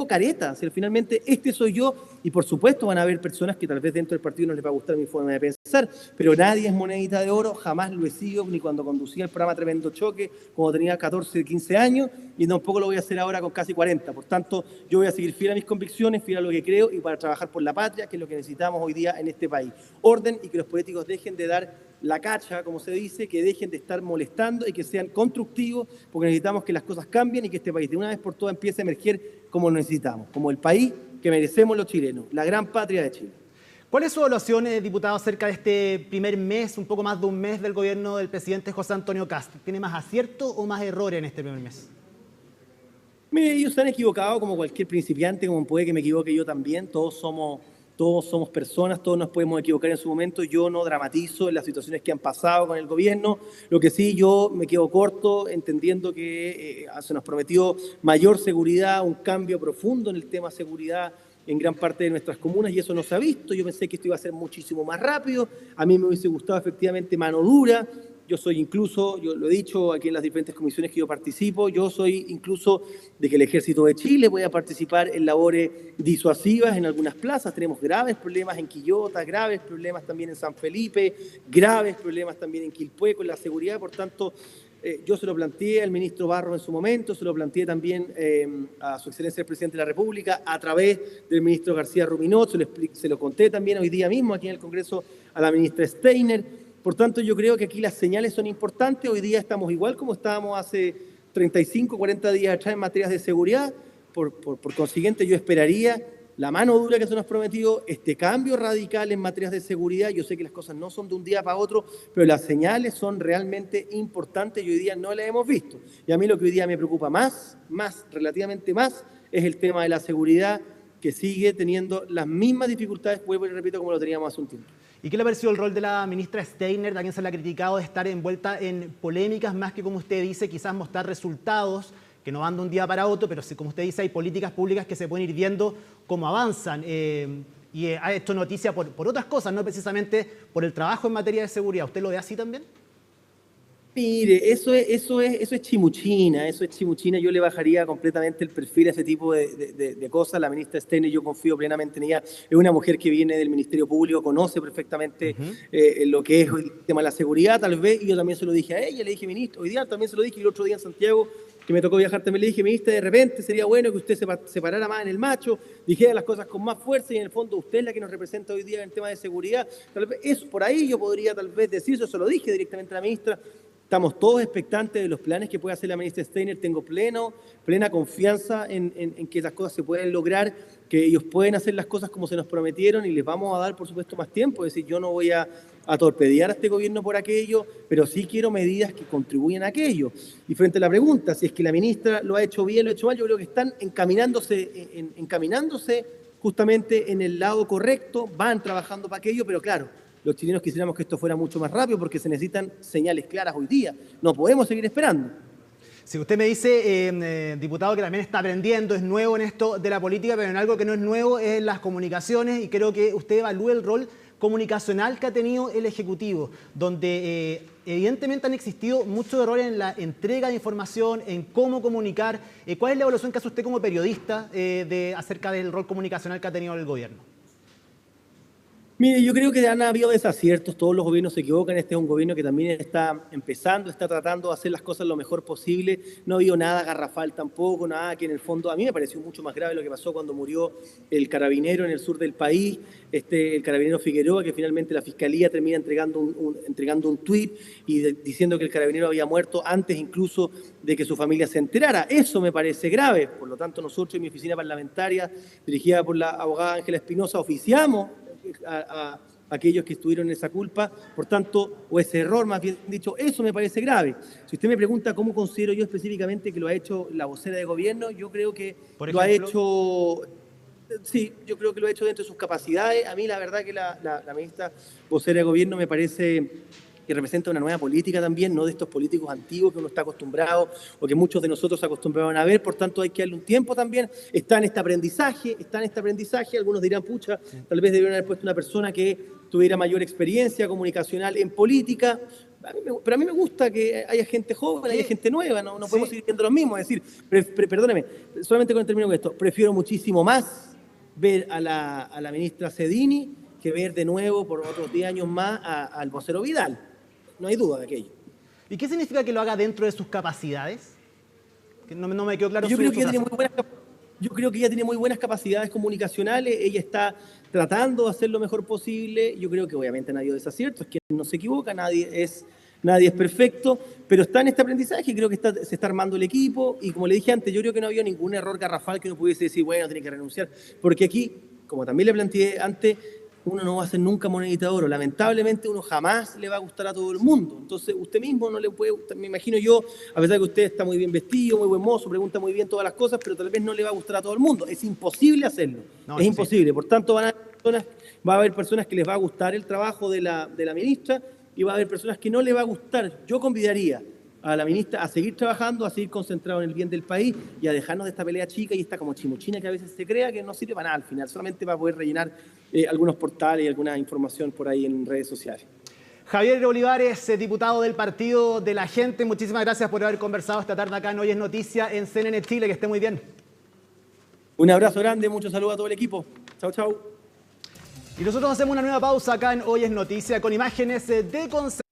caretas. Finalmente, este soy yo, y por supuesto van a haber personas que tal vez dentro del partido no les va a gustar mi forma de pensar, pero nadie es monedita de oro, jamás lo he sido, ni cuando conducía el programa Tremendo Choque, cuando tenía 14, 15 años, y tampoco lo voy a hacer ahora con casi 40. Por tanto, yo voy a seguir fiel a mis convicciones, fiel a lo que creo, y para trabajar por la patria, que es lo que necesitamos hoy día en este país. Orden, y que los políticos dejen de dar la cacha, como se dice, que dejen de estar molestando y que sean constructivos, porque necesitamos que las cosas cambien y que este país de una vez por todas empiece a emerger como lo necesitamos, como el país que merecemos los chilenos, la gran patria de Chile. ¿Cuál es su evaluación, diputado, acerca de este primer mes, un poco más de un mes del gobierno del presidente José Antonio Kast? ¿Tiene más acierto o más errores en este primer mes? Mire, ellos se han equivocado como cualquier principiante, como puede que me equivoque yo también. Todos somos personas, todos nos podemos equivocar en su momento. Yo no dramatizo en las situaciones que han pasado con el gobierno. Lo que sí, yo me quedo corto entendiendo que se nos prometió mayor seguridad, un cambio profundo en el tema seguridad en gran parte de nuestras comunas, y eso no se ha visto. Yo pensé que esto iba a ser muchísimo más rápido. A mí me hubiese gustado efectivamente mano dura. Yo soy incluso, yo lo he dicho aquí en las diferentes comisiones que yo participo, yo soy incluso de que el Ejército de Chile pueda participar en labores disuasivas en algunas plazas. Tenemos graves problemas en Quillota, graves problemas también en San Felipe, graves problemas también en Quilpué con la seguridad. Por tanto, yo se lo planteé al ministro Barros en su momento, se lo planteé también a su excelencia el presidente de la República a través del ministro García Ruminot, se lo conté también hoy día mismo aquí en el Congreso a la ministra Steiner. Por tanto, yo creo que aquí las señales son importantes. Hoy día estamos igual como estábamos hace 35, 40 días atrás en materias de seguridad. Por consiguiente, yo esperaría la mano dura que se nos prometió, este cambio radical en materias de seguridad. Yo sé que las cosas no son de un día para otro, pero las señales son realmente importantes y hoy día no las hemos visto. Y a mí lo que hoy día me preocupa relativamente más, es el tema de la seguridad, que sigue teniendo las mismas dificultades, vuelvo y repito, como lo teníamos hace un tiempo. ¿Y qué le ha parecido el rol de la ministra Steiner? También se le ha criticado de estar envuelta en polémicas, más que, como usted dice, quizás mostrar resultados que no van de un día para otro, pero sí, como usted dice, hay políticas públicas que se pueden ir viendo cómo avanzan. Y ha hecho noticia por otras cosas, no precisamente por el trabajo en materia de seguridad. ¿Usted lo ve así también? Mire, eso es chimuchina, yo le bajaría completamente el perfil a ese tipo de cosas. La ministra Steiner, yo confío plenamente en ella, es una mujer que viene del Ministerio Público, conoce perfectamente lo que es el tema de la seguridad, tal vez, y yo también se lo dije a ella, le dije, ministro, hoy día también se lo dije, y el otro día en Santiago, que me tocó viajar, también le dije, ministra, de repente sería bueno que usted se parara más en el macho, dijera las cosas con más fuerza, y en el fondo usted es la que nos representa hoy día en el tema de seguridad. Tal vez eso, por ahí yo podría tal vez decir, eso se lo dije directamente a la ministra. Estamos todos expectantes de los planes que puede hacer la ministra Steiner. Tengo plena confianza en que las cosas se pueden lograr, que ellos pueden hacer las cosas como se nos prometieron, y les vamos a dar, por supuesto, más tiempo. Es decir, yo no voy a torpedear a este gobierno por aquello, pero sí quiero medidas que contribuyan a aquello. Y frente a la pregunta, si es que la ministra lo ha hecho bien, lo ha hecho mal, yo creo que están encaminándose justamente en el lado correcto, van trabajando para aquello, pero claro, los chilenos quisiéramos que esto fuera mucho más rápido porque se necesitan señales claras hoy día. No podemos seguir esperando. Si usted me dice, diputado, que también está aprendiendo, es nuevo en esto de la política, pero en algo que no es nuevo es las comunicaciones, y creo que usted evalúe el rol comunicacional que ha tenido el Ejecutivo, donde evidentemente han existido muchos errores en la entrega de información, en cómo comunicar. ¿Cuál es la evaluación que hace usted como periodista acerca del rol comunicacional que ha tenido el gobierno? Mire, yo creo que han habido desaciertos, todos los gobiernos se equivocan, este es un gobierno que también está empezando, está tratando de hacer las cosas lo mejor posible, no ha habido nada garrafal tampoco, nada que en el fondo, a mí me pareció mucho más grave lo que pasó cuando murió el carabinero en el sur del país, el carabinero Figueroa, que finalmente la Fiscalía termina entregando un tuit y diciendo que el carabinero había muerto antes incluso de que su familia se enterara. Eso me parece grave, por lo tanto nosotros en mi oficina parlamentaria, dirigida por la abogada Ángela Espinosa, oficiamos a aquellos que estuvieron en esa culpa, por tanto, o ese error, más bien dicho, eso me parece grave. Si usted me pregunta cómo considero yo específicamente que lo ha hecho la vocera de gobierno, yo creo que lo ha hecho, sí, yo creo que lo ha hecho dentro de sus capacidades. A mí la verdad que la ministra vocera de gobierno me parece que representa una nueva política también, no de estos políticos antiguos que uno está acostumbrado o que muchos de nosotros se acostumbraban a ver, por tanto hay que darle un tiempo también. Está en este aprendizaje, algunos dirán, pucha, tal vez debieron haber puesto una persona que tuviera mayor experiencia comunicacional en política, pero a mí me gusta que haya gente joven, haya gente nueva, no podemos seguir viendo los mismos, es decir, perdóneme, solamente con el término con esto, prefiero muchísimo más ver a la ministra Cedini que ver de nuevo por otros 10 años más al vocero Vidal. No hay duda de aquello. ¿Y qué significa que lo haga dentro de sus capacidades? Que no me quedó claro. Yo creo que ella tiene muy buenas capacidades comunicacionales, ella está tratando de hacer lo mejor posible, yo creo que obviamente nadie desacierto, es que no se equivoca, nadie es perfecto, pero está en este aprendizaje, creo que se está armando el equipo y como le dije antes, yo creo que no había ningún error garrafal que uno pudiese decir, bueno, tiene que renunciar, porque aquí, como también le planteé antes, uno no va a ser nunca monedita de oro. Lamentablemente uno jamás le va a gustar a todo el mundo. Entonces usted mismo no le puede gustar. Me imagino yo, a pesar de que usted está muy bien vestido, muy buen mozo, pregunta muy bien todas las cosas, pero tal vez no le va a gustar a todo el mundo. Es imposible hacerlo. Es imposible. Por tanto, va a haber personas que les va a gustar el trabajo de la ministra y va a haber personas que no le va a gustar. Yo convidaría a la ministra a seguir trabajando, a seguir concentrado en el bien del país y a dejarnos de esta pelea chica y esta como chimuchina que a veces se crea que no sirve para nada al final, solamente para poder rellenar algunos portales y alguna información por ahí en redes sociales. Javier Olivares, diputado del Partido de la Gente, muchísimas gracias por haber conversado esta tarde acá en Hoy es Noticia en CNN Chile, que esté muy bien. Un abrazo grande, muchos saludos a todo el equipo. Chau, chau. Y nosotros hacemos una nueva pausa acá en Hoy es Noticia con imágenes de concepto.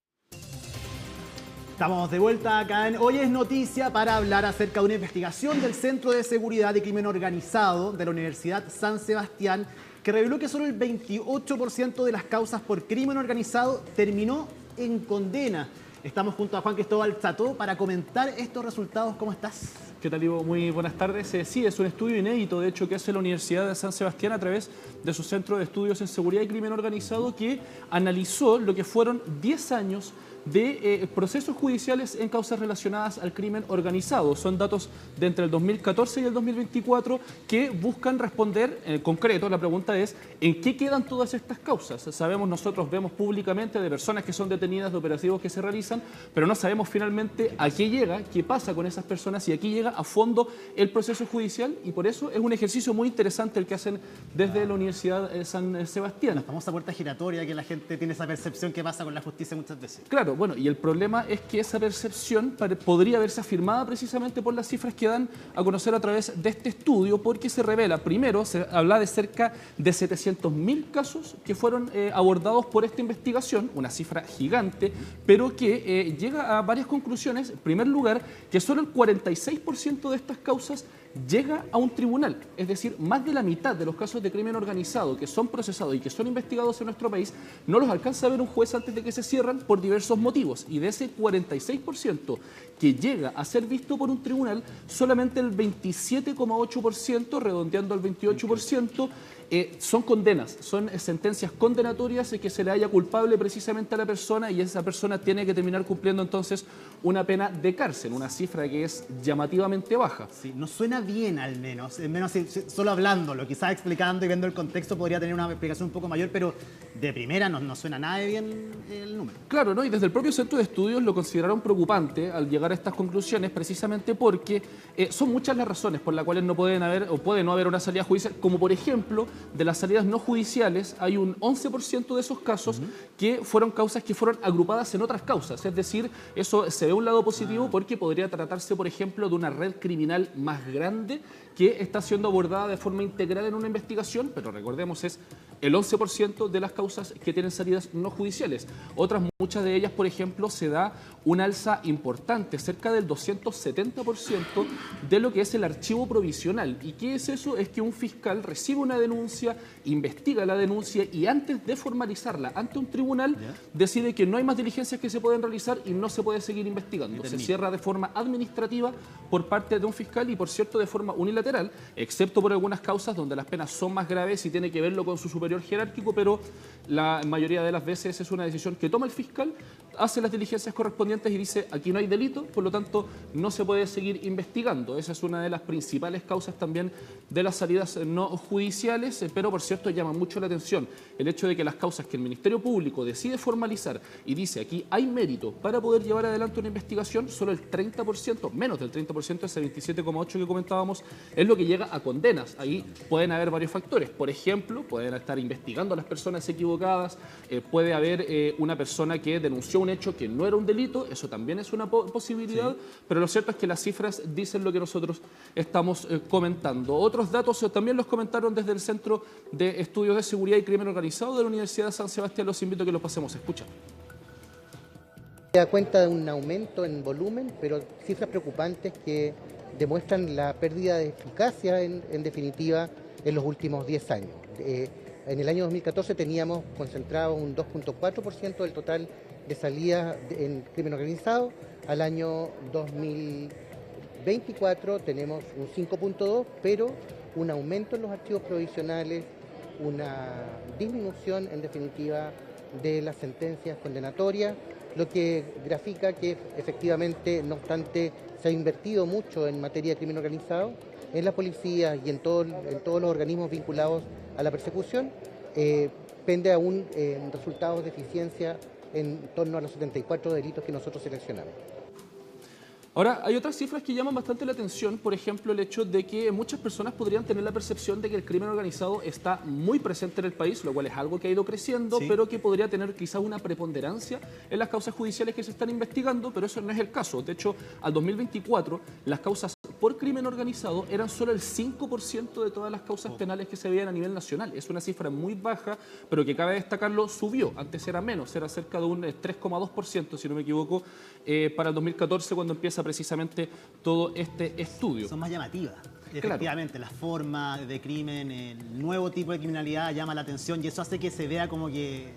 Estamos de vuelta acá en Hoy es Noticia para hablar acerca de una investigación del Centro de Seguridad y Crimen Organizado de la Universidad San Sebastián que reveló que solo el 28% de las causas por crimen organizado terminó en condena. Estamos junto a Juan Cristóbal Cható para comentar estos resultados. ¿Cómo estás? ¿Qué tal, Ivo? Muy buenas tardes. Sí, es un estudio inédito, de hecho, que hace la Universidad de San Sebastián a través de su Centro de Estudios en Seguridad y Crimen Organizado, que analizó lo que fueron 10 años de procesos judiciales en causas relacionadas al crimen organizado. Son datos de entre el 2014 y el 2024 que buscan responder en concreto. La pregunta es, ¿en qué quedan todas estas causas? Sabemos, nosotros vemos públicamente de personas que son detenidas, de operativos que se realizan, pero no sabemos finalmente a qué llega, qué pasa con esas personas y aquí llega a fondo el proceso judicial, y por eso es un ejercicio muy interesante el que hacen desde la Universidad de San Sebastián. La famosa puerta giratoria, que la gente tiene esa percepción que pasa con la justicia muchas veces. Claro, bueno, y el problema es que esa percepción podría verse afirmada precisamente por las cifras que dan a conocer a través de este estudio, porque se revela, primero, se habla de cerca de 700.000 casos que fueron abordados por esta investigación, una cifra gigante, pero que llega a varias conclusiones. En primer lugar, que solo el 46% de estas causas llega a un tribunal, es decir, más de la mitad de los casos de crimen organizado que son procesados y que son investigados en nuestro país no los alcanza a ver un juez antes de que se cierran por diversos motivos, y de ese 46% que llega a ser visto por un tribunal, solamente el 27,8%, redondeando al 28%, son condenas, son sentencias condenatorias que se le haya culpable precisamente a la persona, y esa persona tiene que terminar cumpliendo entonces una pena de cárcel, una cifra que es llamativamente baja. Sí, no suena bien al menos solo hablándolo, quizás explicando y viendo el contexto podría tener una explicación un poco mayor, pero de primera no suena nada de bien el número. Claro, ¿no? Y desde el propio Centro de Estudios lo consideraron preocupante al llegar a estas conclusiones, precisamente porque son muchas las razones por las cuales no pueden haber o puede no haber una salida judicial, como por ejemplo, de las salidas no judiciales, hay un 11% de esos casos que fueron causas que fueron agrupadas en otras causas. Es decir, eso se ve un lado positivo porque podría tratarse, por ejemplo, de una red criminal más grande que está siendo abordada de forma integral en una investigación, pero recordemos es el 11% de las causas que tienen salidas no judiciales. Otras, muchas de ellas, por ejemplo, se da un alza importante, cerca del 270% de lo que es el archivo provisional. ¿Y qué es eso? Es que un fiscal recibe una denuncia, investiga la denuncia y antes de formalizarla ante un tribunal decide que no hay más diligencias que se pueden realizar y no se puede seguir investigando. Se cierra de forma administrativa por parte de un fiscal y, por cierto, de forma unilateral, excepto por algunas causas donde las penas son más graves y tiene que verlo con su superior jerárquico, pero la mayoría de las veces es una decisión que toma el fiscal, hace las diligencias correspondientes y dice aquí no hay delito, por lo tanto no se puede seguir investigando. Esa es una de las principales causas también de las salidas no judiciales, pero por cierto llama mucho la atención el hecho de que las causas que el Ministerio Público decide formalizar y dice aquí hay mérito para poder llevar adelante una investigación, solo el 30%, menos del 30%, ese 27,8% que comentábamos, es lo que llega a condenas. Ahí pueden haber varios factores. Por ejemplo, pueden estar investigando a las personas equivocadas, puede haber una persona que denunció un hecho que no era un delito, eso también es una posibilidad, sí. Pero lo cierto es que las cifras dicen lo que nosotros estamos comentando. Otros datos también los comentaron desde el Centro de Estudios de Seguridad y Crimen Organizado de la Universidad de San Sebastián. Los invito a que los pasemos a escuchar. Se da cuenta de un aumento en volumen, pero cifras preocupantes que demuestran la pérdida de eficacia, en definitiva, en los últimos 10 años. En el año 2014 teníamos concentrado un 2,4% del total de salidas en crimen organizado. Al año 2024 tenemos un 5,2%, pero un aumento en los archivos provisionales, una disminución, en definitiva, de las sentencias condenatorias, lo que grafica que efectivamente, no obstante, se ha invertido mucho en materia de crimen organizado, en la policía y en todos los organismos vinculados a la persecución, pende aún en resultados de eficiencia en torno a los 74 delitos que nosotros seleccionamos. Ahora, hay otras cifras que llaman bastante la atención, por ejemplo, el hecho de que muchas personas podrían tener la percepción de que el crimen organizado está muy presente en el país, lo cual es algo que ha ido creciendo, sí, pero que podría tener quizás una preponderancia en las causas judiciales que se están investigando, pero eso no es el caso. De hecho, al 2024, las causas por crimen organizado eran solo el 5% de todas las causas penales que se veían a nivel nacional. Es una cifra muy baja, pero que cabe destacarlo, subió. Antes era menos, era cerca de un 3,2%, si no me equivoco, para el 2014, cuando empieza precisamente todo este estudio. Son más llamativas. Efectivamente, la forma de crimen, el nuevo tipo de criminalidad llama la atención y eso hace que se vea como que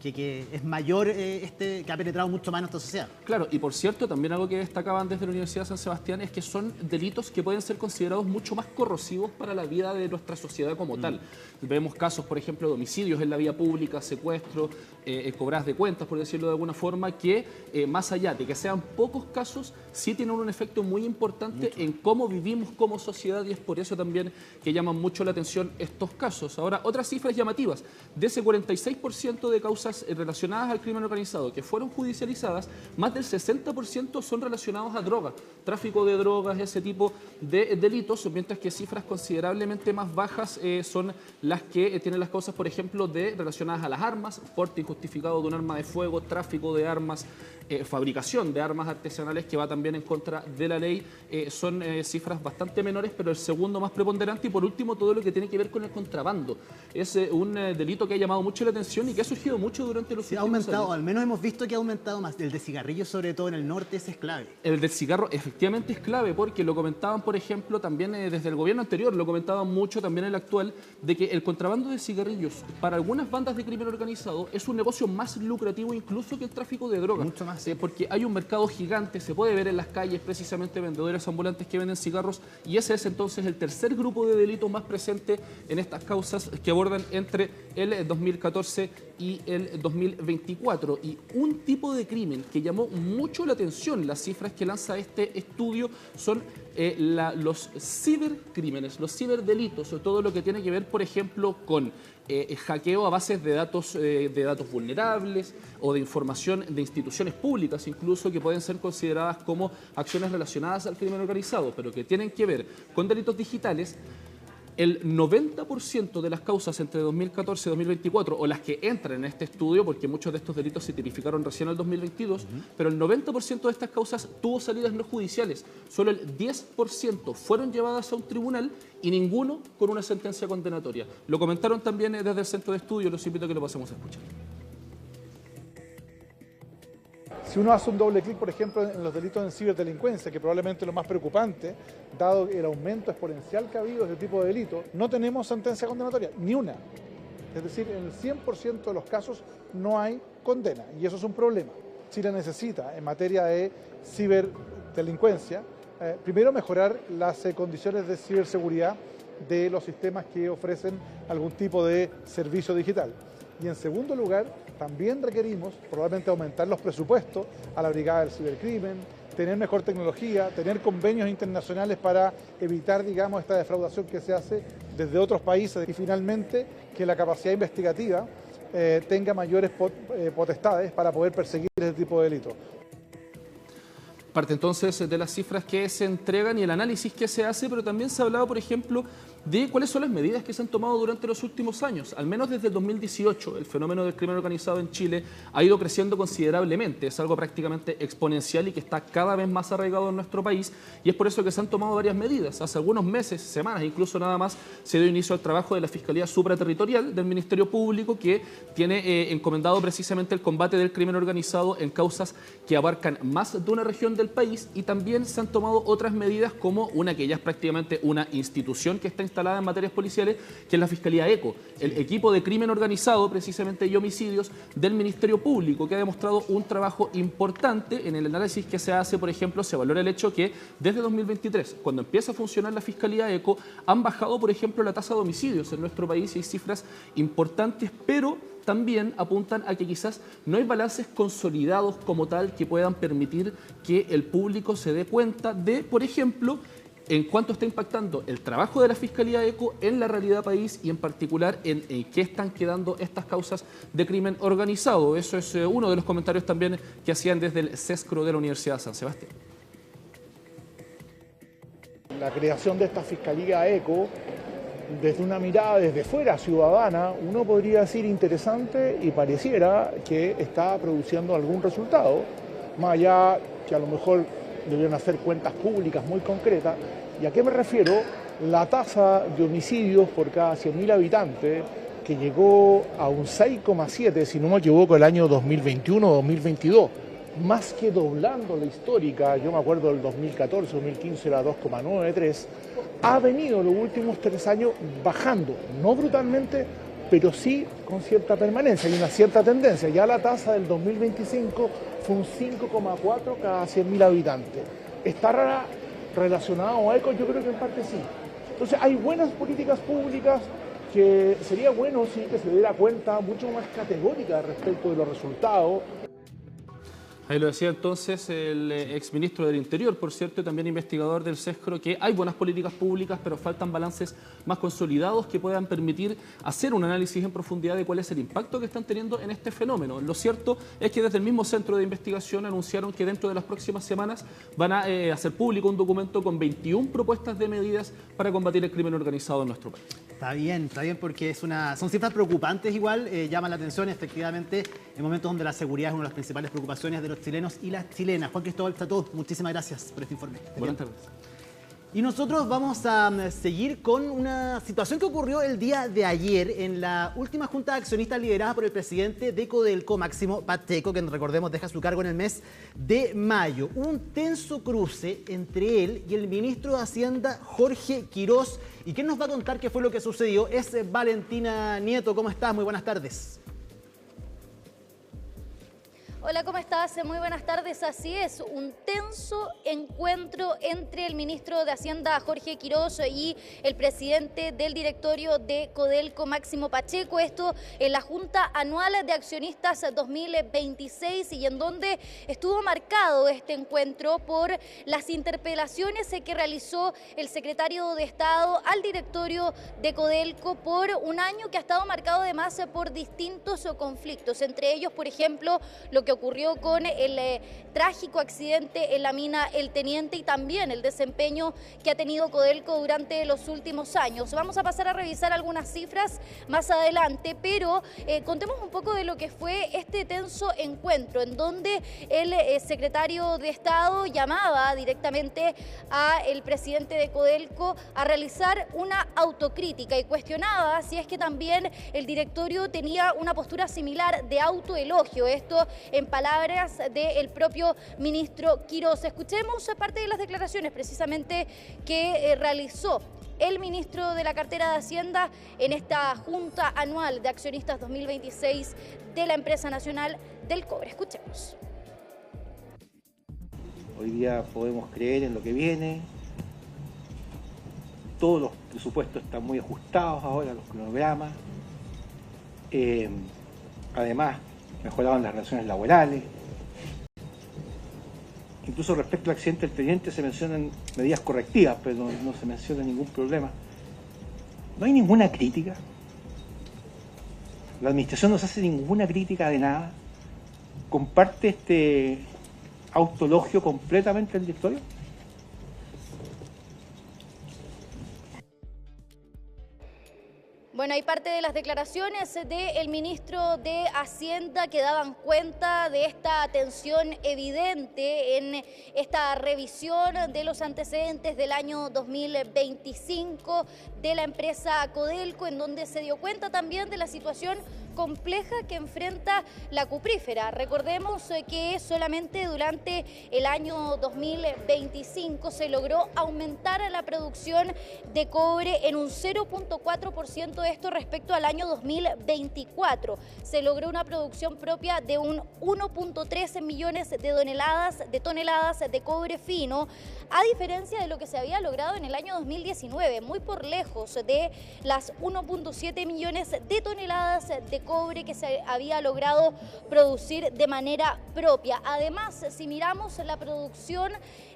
es mayor, que ha penetrado mucho más en nuestra sociedad. Claro, y por cierto, también algo que destacaban desde la Universidad de San Sebastián es que son delitos que pueden ser considerados mucho más corrosivos para la vida de nuestra sociedad como tal. Vemos casos, por ejemplo, de homicidios en la vía pública, secuestros, cobradas de cuentas, por decirlo de alguna forma, que más allá de que sean pocos casos, sí tienen un efecto muy importante en cómo vivimos como sociedad y es por eso también que llaman mucho la atención estos casos. Ahora, otras cifras llamativas, de ese 46% de causas relacionadas al crimen organizado que fueron judicializadas, más del 60% son relacionados a drogas, tráfico de drogas, ese tipo de delitos, mientras que cifras considerablemente más bajas son las que tienen las causas, por ejemplo, relacionadas a las armas, porte injustificado de un arma de fuego, tráfico de armas, fabricación de armas artesanales, que va también en contra de la ley. Son cifras bastante menores, pero el segundo más preponderante. Y por último, todo lo que tiene que ver con el contrabando. Es un delito que ha llamado mucho la atención y que ha surgido mucho durante los últimos años. Ha aumentado, al menos hemos visto que ha aumentado más. El de cigarrillos, sobre todo en el norte, ese es clave. El del cigarro efectivamente es clave porque lo comentaban, por ejemplo, también desde el gobierno anterior, lo comentaban mucho también el actual, de que el contrabando de cigarrillos para algunas bandas de crimen organizado es un negocio más lucrativo incluso que el tráfico de drogas. Mucho más. Porque hay un mercado gigante, se puede ver en las calles precisamente vendedores ambulantes que venden cigarros y ese es entonces el tercer grupo de delitos más presente en estas causas que abordan entre el 2014 y el 2024. Y un tipo de crimen que llamó mucho la atención, las cifras que lanza este estudio, son los cibercrímenes, los ciberdelitos, todo lo que tiene que ver, por ejemplo, con hackeo a bases de datos vulnerables o de información de instituciones públicas, incluso, que pueden ser consideradas como acciones relacionadas al crimen organizado, pero que tienen que ver con delitos digitales. el 90% de las causas entre 2014 y 2024, o las que entran en este estudio, porque muchos de estos delitos se tipificaron recién en el 2022, pero el 90% de estas causas tuvo salidas no judiciales. Solo el 10% fueron llevadas a un tribunal y ninguno con una sentencia condenatoria. Lo comentaron también desde el centro de estudio, los invito a que lo pasemos a escuchar. Si uno hace un doble clic, por ejemplo, en los delitos en ciberdelincuencia, que probablemente es lo más preocupante, dado el aumento exponencial que ha habido de este tipo de delitos, no tenemos sentencia condenatoria, ni una. Es decir, en el 100% de los casos no hay condena, y eso es un problema. Chile necesita, en materia de ciberdelincuencia, primero mejorar las condiciones de ciberseguridad de los sistemas que ofrecen algún tipo de servicio digital. Y en segundo lugar, también requerimos probablemente aumentar los presupuestos a la Brigada del Cibercrimen, tener mejor tecnología, tener convenios internacionales para evitar, digamos, esta defraudación que se hace desde otros países y finalmente que la capacidad investigativa tenga mayores potestades para poder perseguir ese tipo de delitos. Parte entonces de las cifras que se entregan y el análisis que se hace, pero también se ha hablado, por ejemplo, de cuáles son las medidas que se han tomado durante los últimos años. Al menos desde el 2018, el fenómeno del crimen organizado en Chile ha ido creciendo considerablemente. Es algo prácticamente exponencial y que está cada vez más arraigado en nuestro país, y es por eso que se han tomado varias medidas. Hace algunos meses, semanas, incluso nada más, se dio inicio al trabajo de la Fiscalía Supraterritorial del Ministerio Público, que tiene encomendado precisamente el combate del crimen organizado en causas que abarcan más de una región del país, y también se han tomado otras medidas como una que ya es prácticamente una institución que está instalada en materias policiales, que es la Fiscalía ECO, el equipo de crimen organizado precisamente y homicidios del Ministerio Público, que ha demostrado un trabajo importante. En el análisis que se hace, por ejemplo, se valora el hecho que desde 2023, cuando empieza a funcionar la Fiscalía ECO, han bajado, por ejemplo, la tasa de homicidios en nuestro país, y hay cifras importantes, pero también apuntan a que quizás no hay balances consolidados como tal que puedan permitir que el público se dé cuenta de, por ejemplo, en cuánto está impactando el trabajo de la Fiscalía ECO en la realidad país, y en particular en qué están quedando estas causas de crimen organizado. Eso es uno de los comentarios también que hacían desde el CESCRO de la Universidad de San Sebastián. La creación de esta Fiscalía ECO, desde una mirada desde fuera ciudadana, uno podría decir interesante y pareciera que está produciendo algún resultado, más allá que a lo mejor deberían hacer cuentas públicas muy concretas. ¿Y a qué me refiero? La tasa de homicidios por cada 100.000 habitantes, que llegó a un 6,7, si no me equivoco, el año 2021-2022, más que doblando la histórica. Yo me acuerdo del 2014-2015 era 2,93, ha venido los últimos 3 años bajando, no brutalmente, pero sí con cierta permanencia y una cierta tendencia. Ya la tasa del 2025 fue un 5,4 cada 100.000 habitantes. ¿Está relacionado a ECO? Yo creo que en parte sí. Entonces hay buenas políticas públicas que sería bueno sí que se diera cuenta mucho más categórica respecto de los resultados. Ahí lo decía entonces el exministro del Interior, por cierto, y también investigador del CESCRO, que hay buenas políticas públicas, pero faltan balances más consolidados que puedan permitir hacer un análisis en profundidad de cuál es el impacto que están teniendo en este fenómeno. Lo cierto es que desde el mismo centro de investigación anunciaron que dentro de las próximas semanas van a hacer público un documento con 21 propuestas de medidas para combatir el crimen organizado en nuestro país. Está bien, porque son cifras preocupantes igual, llaman la atención efectivamente en momentos donde la seguridad es una de las principales preocupaciones de los chilenos y las chilenas. Juan Cristóbal Plató, muchísimas gracias por este informe. Buenas tardes. Y nosotros vamos a seguir con una situación que ocurrió el día de ayer en la última junta de accionistas liderada por el presidente de Codelco, Máximo Pacheco, que recordemos deja su cargo en el mes de mayo. Un tenso cruce entre él y el ministro de Hacienda, Jorge Quirós. ¿Y quién nos va a contar qué fue lo que sucedió? Es Valentina Nieto. ¿Cómo estás? Muy buenas tardes. Hola, ¿cómo estás? Muy buenas tardes. Así es, un tenso encuentro entre el ministro de Hacienda, Jorge Quirós, y el presidente del directorio de Codelco, Máximo Pacheco. Esto en la Junta Anual de Accionistas 2026, y en donde estuvo marcado este encuentro por las interpelaciones que realizó el secretario de Estado al directorio de Codelco por un año que ha estado marcado además por distintos conflictos. Entre ellos, por ejemplo, lo que que ocurrió con el trágico accidente en la mina El Teniente y también el desempeño que ha tenido Codelco durante los últimos años. Vamos a pasar a revisar algunas cifras más adelante, pero contemos un poco de lo que fue este tenso encuentro en donde el secretario de Estado llamaba directamente al presidente de Codelco a realizar una autocrítica y cuestionaba si es que también el directorio tenía una postura similar de autoelogio, esto en palabras del propio ministro Quirós. Escuchemos parte de las declaraciones precisamente que realizó el ministro de la cartera de Hacienda en esta Junta Anual de Accionistas 2026 de la Empresa Nacional del Cobre. Escuchemos. Hoy día podemos creer en lo que viene. Todos los presupuestos están muy ajustados ahora, los cronogramas. Además, mejoraban las relaciones laborales. Incluso respecto al accidente del Teniente se mencionan medidas correctivas, pero no se menciona ningún problema. No hay ninguna crítica. La administración no se hace ninguna crítica de nada. ¿Comparte este autoelogio completamente el directorio? Bueno, hay parte de las declaraciones del ministro de Hacienda que daban cuenta de esta tensión evidente en esta revisión de los antecedentes del año 2025 de la empresa Codelco, en donde se dio cuenta también de la situación compleja que enfrenta la cuprífera. Recordemos que solamente durante el año 2025 se logró aumentar la producción de cobre en un 0.4%, esto respecto al año 2024. Se logró una producción propia de un 1.13 millones de toneladas de cobre fino, a diferencia de lo que se había logrado en el año 2019, muy por lejos de las 1.7 millones de toneladas de cobre que se había logrado producir de manera propia. Además, si miramos la producción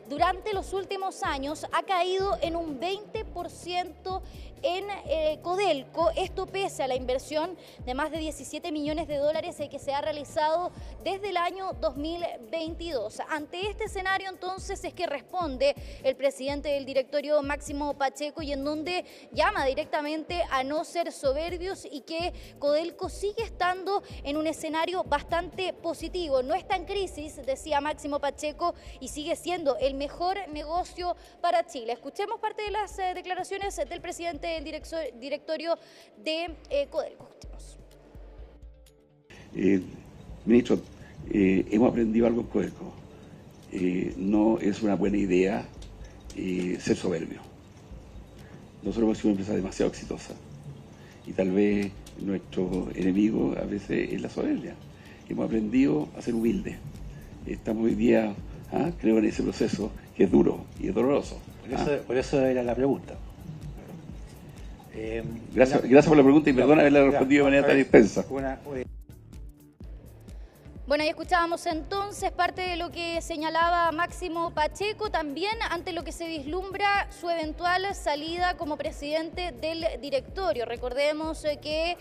durante los últimos años, ha caído en un 20% en Codelco, esto pese a la inversión de más de 17 millones de dólares que se ha realizado desde el año 2022. Ante este escenario, entonces, es que responde el presidente del directorio, Máximo Pacheco, y en donde llama directamente a no ser soberbios y que Codelco sigue estando en un escenario bastante positivo. No está en crisis, decía Máximo Pacheco, y sigue siendo el mejor negocio para Chile. Escuchemos parte de las declaraciones del presidente del directorio de Codelco. Ministro, hemos aprendido algo en Codelco. No es una buena idea ser soberbio. Nosotros hemos sido una empresa demasiado exitosa y tal vez nuestro enemigo a veces es la soberbia. Hemos aprendido a ser humildes. Estamos hoy día, creo, en ese proceso que es duro y es doloroso. Por eso era la pregunta. Gracias por la pregunta y perdona haberla respondido de manera tan extensa. Bueno, ahí escuchábamos entonces parte de lo que señalaba Máximo Pacheco, también ante lo que se vislumbra su eventual salida como presidente del directorio. Recordemos que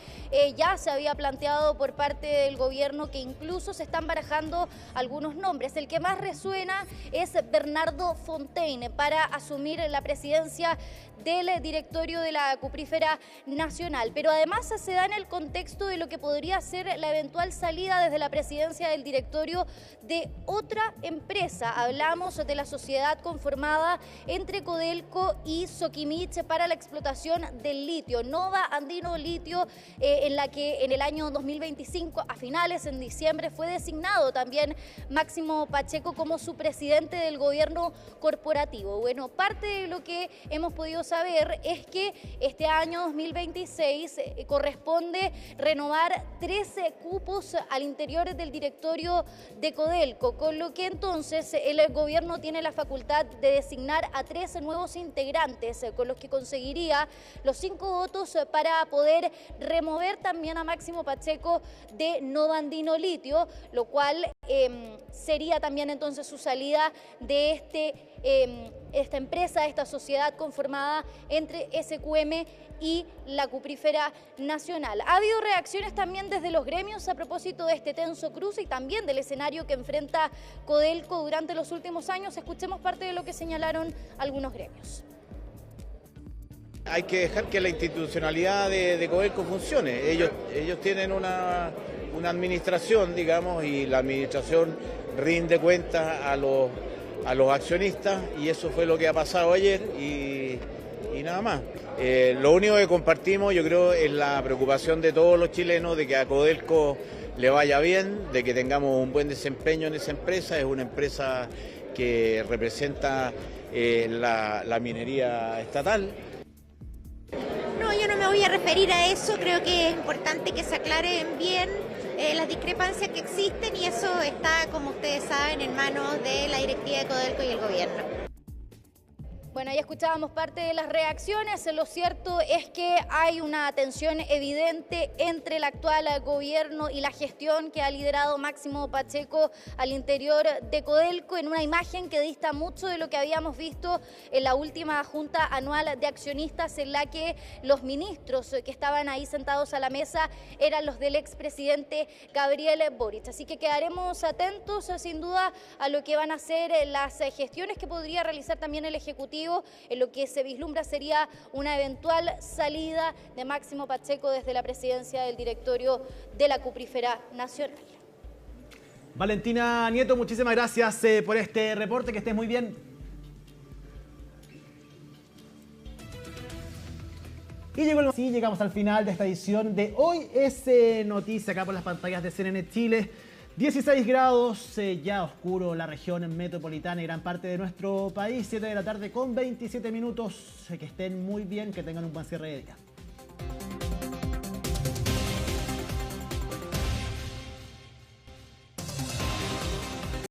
ya se había planteado por parte del gobierno que incluso se están barajando algunos nombres. El que más resuena es Bernardo Fontaine para asumir la presidencia del directorio de la Cuprífera Nacional. Pero además se da en el contexto de lo que podría ser la eventual salida desde la presidencia del directorio de otra empresa. Hablamos de la sociedad conformada entre Codelco y Soquimich para la explotación del litio, Nova Andino Litio, en la que en el año 2025, a finales, en diciembre, fue designado también Máximo Pacheco como su presidente del gobierno corporativo. Bueno, parte de lo que hemos podido saber es que este año 2026 corresponde renovar 13 cupos al interior del directorio de Codelco, con lo que entonces el gobierno tiene la facultad de designar a 13 nuevos integrantes, con los que conseguiría los 5 votos para poder remover también a Máximo Pacheco de Nova Andino Litio, lo cual sería también entonces su salida de este esta empresa, esta sociedad conformada entre SQM y la Cuprífera Nacional. Ha habido reacciones también desde los gremios a propósito de este tenso cruce y también del escenario que enfrenta Codelco durante los últimos años. Escuchemos parte de lo que señalaron algunos gremios. Hay que dejar que la institucionalidad de Codelco funcione. Ellos tienen una administración, digamos, y la administración rinde cuentas a los accionistas, y eso fue lo que ha pasado ayer y nada más. Lo único que compartimos, yo creo, es la preocupación de todos los chilenos de que a Codelco le vaya bien, de que tengamos un buen desempeño en esa empresa. Es una empresa que representa la minería estatal. No, yo no me voy a referir a eso. Creo que es importante que se aclaren bien las discrepancias que existen, y eso está, como ustedes saben, en manos de la directiva de Codelco y el gobierno. Bueno, ya escuchábamos parte de las reacciones. Lo cierto es que hay una tensión evidente entre el actual gobierno y la gestión que ha liderado Máximo Pacheco al interior de Codelco, en una imagen que dista mucho de lo que habíamos visto en la última Junta Anual de Accionistas, en la que los ministros que estaban ahí sentados a la mesa eran los del expresidente Gabriel Boric. Así que quedaremos atentos, sin duda, a lo que van a ser las gestiones que podría realizar también el Ejecutivo, en lo que se vislumbra sería una eventual salida de Máximo Pacheco desde la presidencia del directorio de la Cuprífera Nacional. Valentina Nieto, muchísimas gracias por este reporte, que estés muy bien. Y llegamos al final de esta edición de Hoy es Noticia, acá por las pantallas de CNN Chile. 16 grados, ya oscuro la región metropolitana y gran parte de nuestro país. 7 de la tarde con 27 minutos. Que estén muy bien, que tengan un buen cierre de día.